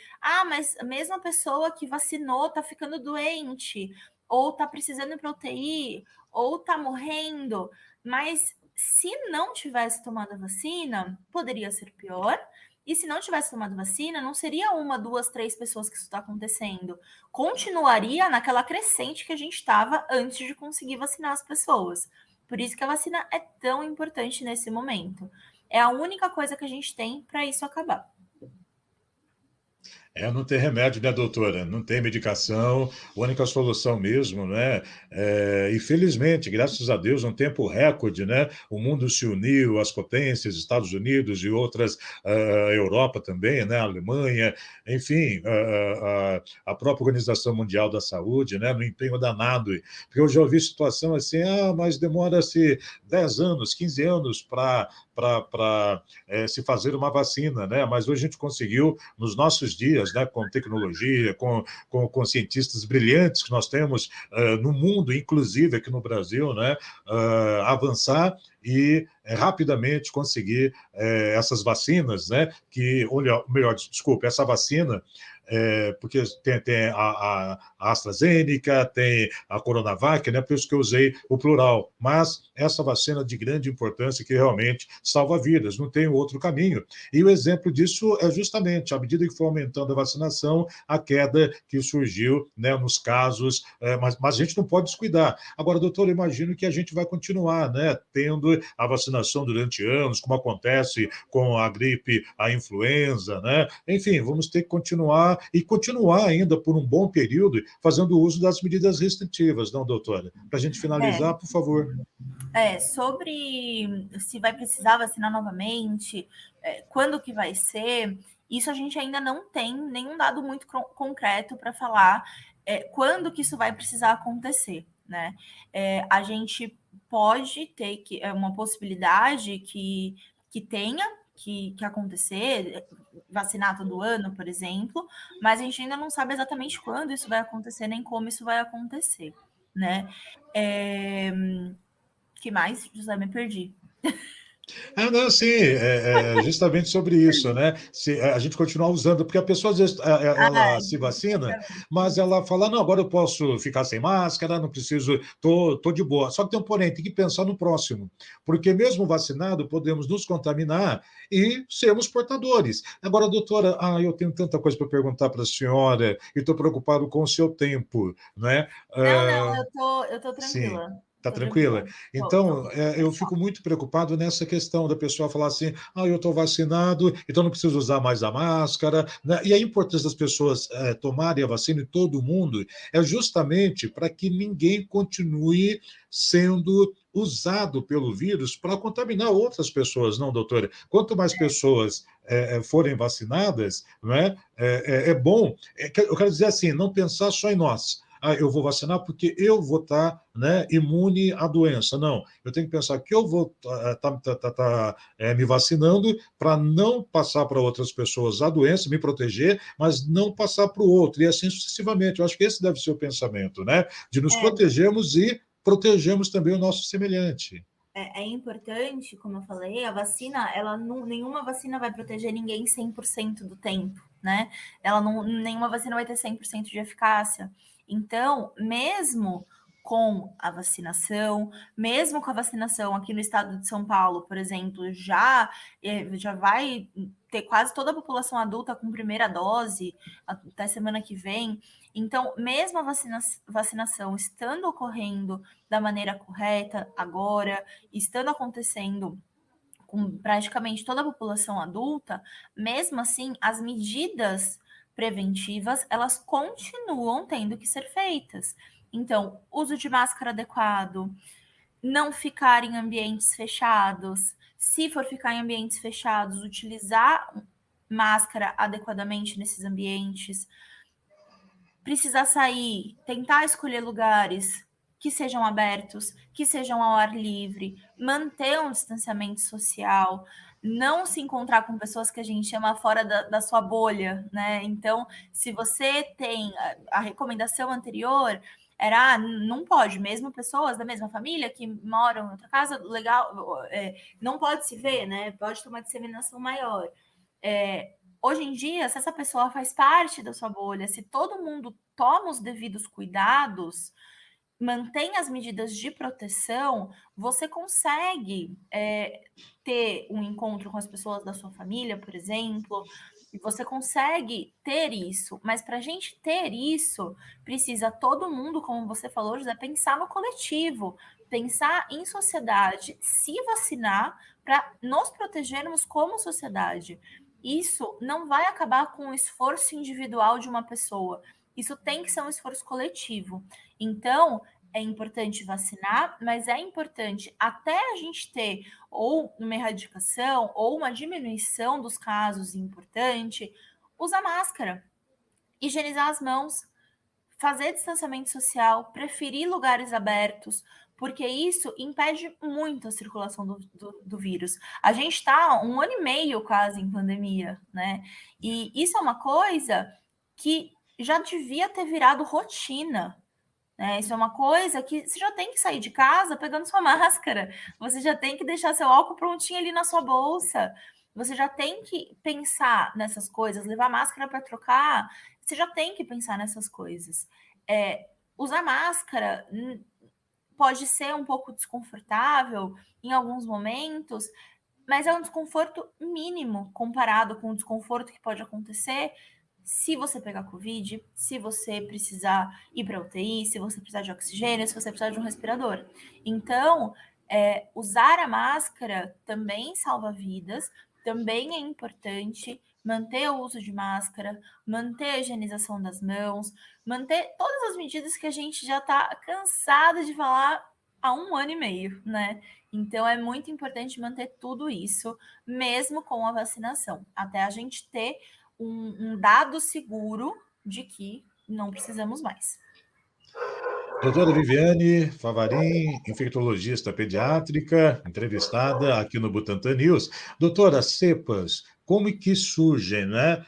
mas a mesma pessoa que vacinou está ficando doente, ou está precisando ir para UTI, ou está morrendo, mas se não tivesse tomado a vacina, poderia ser pior. E se não tivesse tomado vacina, não seria 1, 2, 3 pessoas que isso está acontecendo. Continuaria naquela crescente que a gente estava antes de conseguir vacinar as pessoas. Por isso que a vacina é tão importante nesse momento. É a única coisa que a gente tem para isso acabar. Não tem remédio, né, doutora? Não tem medicação, a única solução mesmo, né? E felizmente, graças a Deus, um tempo recorde, né? O mundo se uniu, as potências, Estados Unidos e outras, Europa também, né? A Alemanha, enfim, a própria Organização Mundial da Saúde, né? No empenho danado. Porque eu já ouvi situação assim, mas demora-se 10 anos, 15 anos para se fazer uma vacina, né? Mas hoje a gente conseguiu, nos nossos dias, né, com tecnologia, com cientistas brilhantes que nós temos no mundo, inclusive aqui no Brasil, né, avançar e rapidamente conseguir essas vacinas, né, que, olha, melhor, desculpa, essa vacina, porque tem a AstraZeneca, tem a Coronavac, né, por isso que eu usei o plural, mas essa vacina de grande importância que realmente salva vidas, não tem outro caminho. E o exemplo disso é justamente, à medida que foi aumentando a vacinação, a queda que surgiu, né, nos casos, mas a gente não pode descuidar. Agora, doutor, eu imagino que a gente vai continuar, né, tendo a vacinação durante anos, como acontece com a gripe, a influenza, né? Enfim, vamos ter que continuar e continuar ainda por um bom período fazendo uso das medidas restritivas, não, doutora? Para a gente finalizar, por favor. Sobre se vai precisar vacinar novamente, quando que vai ser, isso a gente ainda não tem nenhum dado muito concreto para falar quando que isso vai precisar acontecer, né? A gente pode ter uma possibilidade que tenha que acontecer, vacinar todo ano, por exemplo, mas a gente ainda não sabe exatamente quando isso vai acontecer, nem como isso vai acontecer, né? Que mais, José? Me perdi. Não, sim, justamente sobre isso, né? Se a gente continuar usando, porque a pessoa às vezes ela se vacina, mas ela fala, não, agora eu posso ficar sem máscara, não preciso, tô de boa. Só que tem um porém, tem que pensar no próximo, porque mesmo vacinado, podemos nos contaminar e sermos portadores. Agora, doutora, eu tenho tanta coisa para perguntar para a senhora e estou preocupado com o seu tempo, né? Não, eu tô Sim. tranquila. Tá Tô tranquila. tranquila? Então, eu Pode fico falar. muito preocupado nessa questão da pessoa falar assim: eu estou vacinado, então não preciso usar mais a máscara, né? E a importância das pessoas tomarem a vacina em todo mundo é justamente para que ninguém continue sendo usado pelo vírus para contaminar outras pessoas, não, doutora? Quanto mais pessoas forem vacinadas, né, é bom. Eu quero dizer assim, não pensar só em nós. Eu vou vacinar porque eu vou estar, né, imune à doença. Não, eu tenho que pensar que eu vou estar me vacinando para não passar para outras pessoas a doença, me proteger, mas não passar para o outro, e assim sucessivamente. Eu acho que esse deve ser o pensamento, né? De nos É, protegermos e protegermos também o nosso semelhante. é importante, como eu falei, a vacina, ela não, nenhuma vacina vai proteger ninguém 100% do tempo, né? Nenhuma vacina vai ter 100% de eficácia. Então, mesmo com a vacinação, mesmo com a vacinação aqui no estado de São Paulo, por exemplo, já vai ter quase toda a população adulta com primeira dose até semana que vem. Então, mesmo a vacinação estando ocorrendo da maneira correta agora, estando acontecendo com praticamente toda a população adulta, mesmo assim, as medidas preventivas, elas continuam tendo que ser feitas. Então, uso de máscara adequado, não ficar em ambientes fechados, se for ficar em ambientes fechados, utilizar máscara adequadamente nesses ambientes, precisar sair, tentar escolher lugares que sejam abertos, que sejam ao ar livre, manter um distanciamento social, não se encontrar com pessoas que a gente chama fora da sua bolha, né? Então, se você tem a recomendação anterior, era não pode, mesmo pessoas da mesma família que moram em outra casa, legal, não pode se ver, né? Pode ter uma disseminação maior. Hoje em dia, se essa pessoa faz parte da sua bolha, se todo mundo toma os devidos cuidados, mantém as medidas de proteção, você consegue ter um encontro com as pessoas da sua família, por exemplo, e você consegue ter isso. Mas para a gente ter isso, precisa todo mundo, como você falou, José, pensar no coletivo, pensar em sociedade, se vacinar para nos protegermos como sociedade. Isso não vai acabar com o esforço individual de uma pessoa. Isso tem que ser um esforço coletivo. Então, é importante vacinar, mas é importante até a gente ter ou uma erradicação ou uma diminuição dos casos importante, usar máscara, higienizar as mãos, fazer distanciamento social, preferir lugares abertos, porque isso impede muito a circulação do vírus. A gente está 1 ano e meio quase em pandemia, né? E isso é uma coisa que já devia ter virado rotina. Isso é uma coisa que você já tem que sair de casa pegando sua máscara, você já tem que deixar seu álcool prontinho ali na sua bolsa, você já tem que pensar nessas coisas, levar máscara para trocar, você já tem que pensar nessas coisas. Usar máscara pode ser um pouco desconfortável em alguns momentos, mas é um desconforto mínimo comparado com o desconforto que pode acontecer se você pegar Covid, se você precisar ir para UTI, se você precisar de oxigênio, se você precisar de um respirador. Então, usar a máscara também salva vidas, também é importante manter o uso de máscara, manter a higienização das mãos, manter todas as medidas que a gente já está cansado de falar há 1 ano e meio, né? Então é muito importante manter tudo isso, mesmo com a vacinação, até a gente ter um dado seguro de que não precisamos mais. Doutora Viviane Favarin, infectologista pediátrica, entrevistada aqui no Butantan News. Doutora, cepas, como é que surgem, né?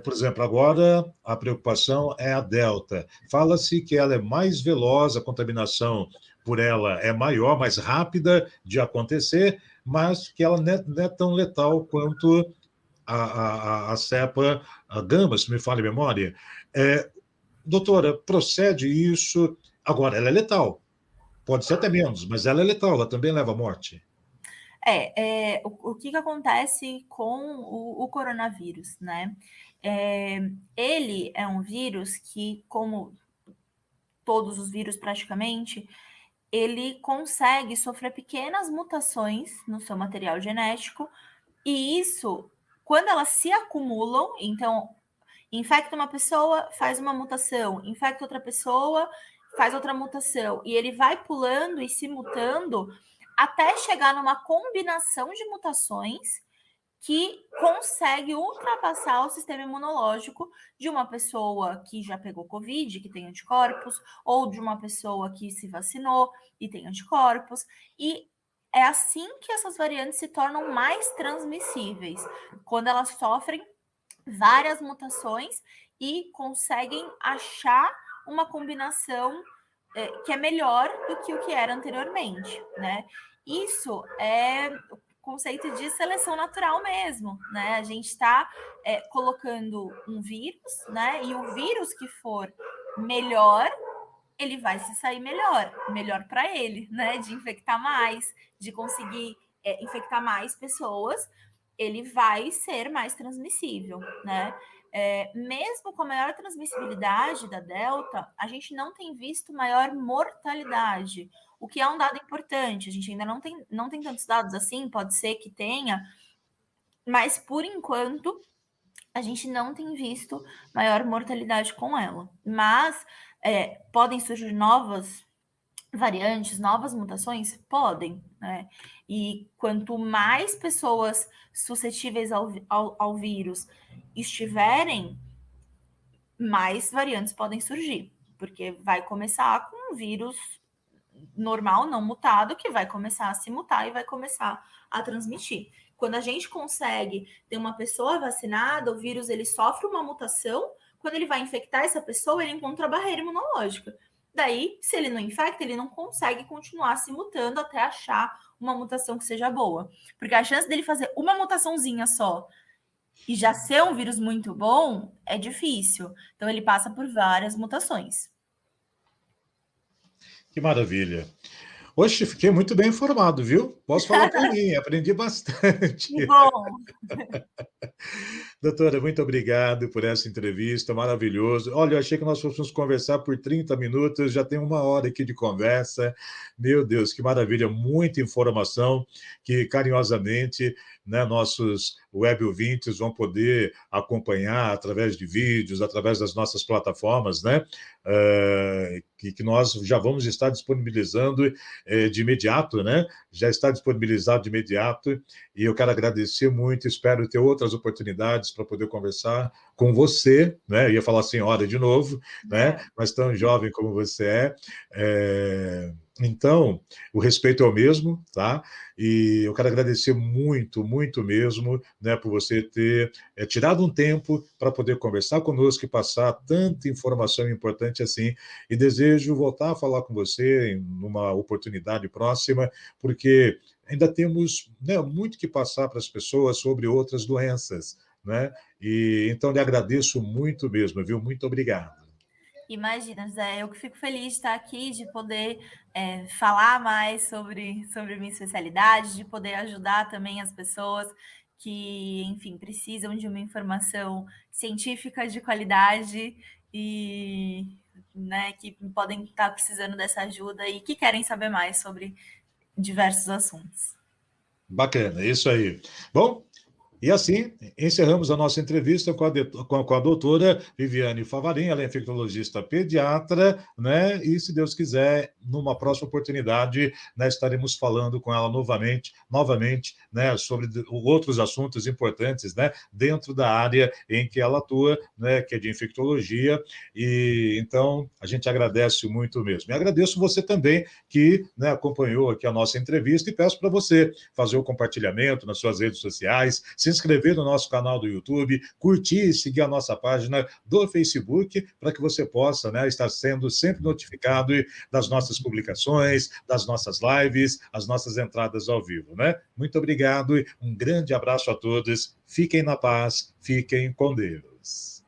Por exemplo, agora a preocupação é a Delta. Fala-se que ela é mais veloz, a contaminação por ela é maior, mais rápida de acontecer, mas que ela não é tão letal quanto a cepa a gama, se me falha a memória. Doutora, procede isso? Agora, ela é letal. Pode ser até menos, mas ela é letal, ela também leva à morte. O que acontece com o coronavírus, né? Ele é um vírus que, como todos os vírus praticamente, ele consegue sofrer pequenas mutações no seu material genético, e isso, quando elas se acumulam, então infecta uma pessoa, faz uma mutação, infecta outra pessoa, faz outra mutação, e ele vai pulando e se mutando até chegar numa combinação de mutações que consegue ultrapassar o sistema imunológico de uma pessoa que já pegou Covid, que tem anticorpos, ou de uma pessoa que se vacinou e tem anticorpos. E é assim que essas variantes se tornam mais transmissíveis, quando elas sofrem várias mutações e conseguem achar uma combinação que é melhor do que o que era anteriormente, né? Isso é o conceito de seleção natural mesmo, né? A gente está colocando um vírus, né? E o vírus que for melhor, ele vai se sair melhor para ele, né? De infectar mais, de conseguir infectar mais pessoas, ele vai ser mais transmissível, né? Mesmo com a maior transmissibilidade da Delta, a gente não tem visto maior mortalidade, o que é um dado importante. A gente ainda não tem tantos dados assim, pode ser que tenha, mas por enquanto a gente não tem visto maior mortalidade com ela. Mas podem surgir novas variantes, novas mutações? Podem, né? E quanto mais pessoas suscetíveis ao vírus estiverem, mais variantes podem surgir, porque vai começar com um vírus normal, não mutado, que vai começar a se mutar e vai começar a transmitir. Quando a gente consegue ter uma pessoa vacinada, o vírus ele sofre uma mutação, quando ele vai infectar essa pessoa, ele encontra a barreira imunológica. Daí, se ele não infecta, ele não consegue continuar se mutando até achar uma mutação que seja boa. Porque a chance dele fazer uma mutaçãozinha só e já ser um vírus muito bom é difícil. Então, ele passa por várias mutações. Que maravilha. Hoje fiquei muito bem informado, viu? Posso falar por mim, aprendi bastante. Que bom! Doutora, muito obrigado por essa entrevista, maravilhoso. Olha, eu achei que nós fôssemos conversar por 30 minutos, já tem 1 hora aqui de conversa. Meu Deus, que maravilha, muita informação que carinhosamente, né, nossos web ouvintes vão poder acompanhar através de vídeos, através das nossas plataformas, né? Que nós já vamos estar disponibilizando de imediato, né? Já está disponibilizado de imediato, e eu quero agradecer muito, espero ter outras oportunidades para poder conversar com você, né? Eu ia falar senhora de novo, né? É. Mas tão jovem como você então, o respeito é o mesmo, tá? E eu quero agradecer muito, muito mesmo, né, por você ter tirado um tempo para poder conversar conosco e passar tanta informação importante assim. E desejo voltar a falar com você em uma oportunidade próxima, porque ainda temos, né, muito que passar para as pessoas sobre outras doenças, né? E então lhe agradeço muito mesmo, viu? Muito obrigado. Imagina, Zé, eu que fico feliz de estar aqui, de poder falar mais sobre minha especialidade, de poder ajudar também as pessoas que, enfim, precisam de uma informação científica de qualidade e, né, que podem estar precisando dessa ajuda e que querem saber mais sobre diversos assuntos. Bacana, isso aí. Bom, e assim, encerramos a nossa entrevista com a doutora Viviane Favarin, ela é infectologista pediatra, né? E, se Deus quiser, numa próxima oportunidade, né, estaremos falando com ela novamente, né, sobre outros assuntos importantes, né, dentro da área em que ela atua, né, que é de infectologia. E então, a gente agradece muito mesmo. E agradeço você também que, né, acompanhou aqui a nossa entrevista, e peço para você fazer o compartilhamento nas suas redes sociais, se inscrever no nosso canal do YouTube, curtir e seguir a nossa página do Facebook, para que você possa, né, estar sendo sempre notificado das nossas publicações, das nossas lives, as nossas entradas ao vivo, né? Muito obrigado e um grande abraço a todos. Fiquem na paz, fiquem com Deus.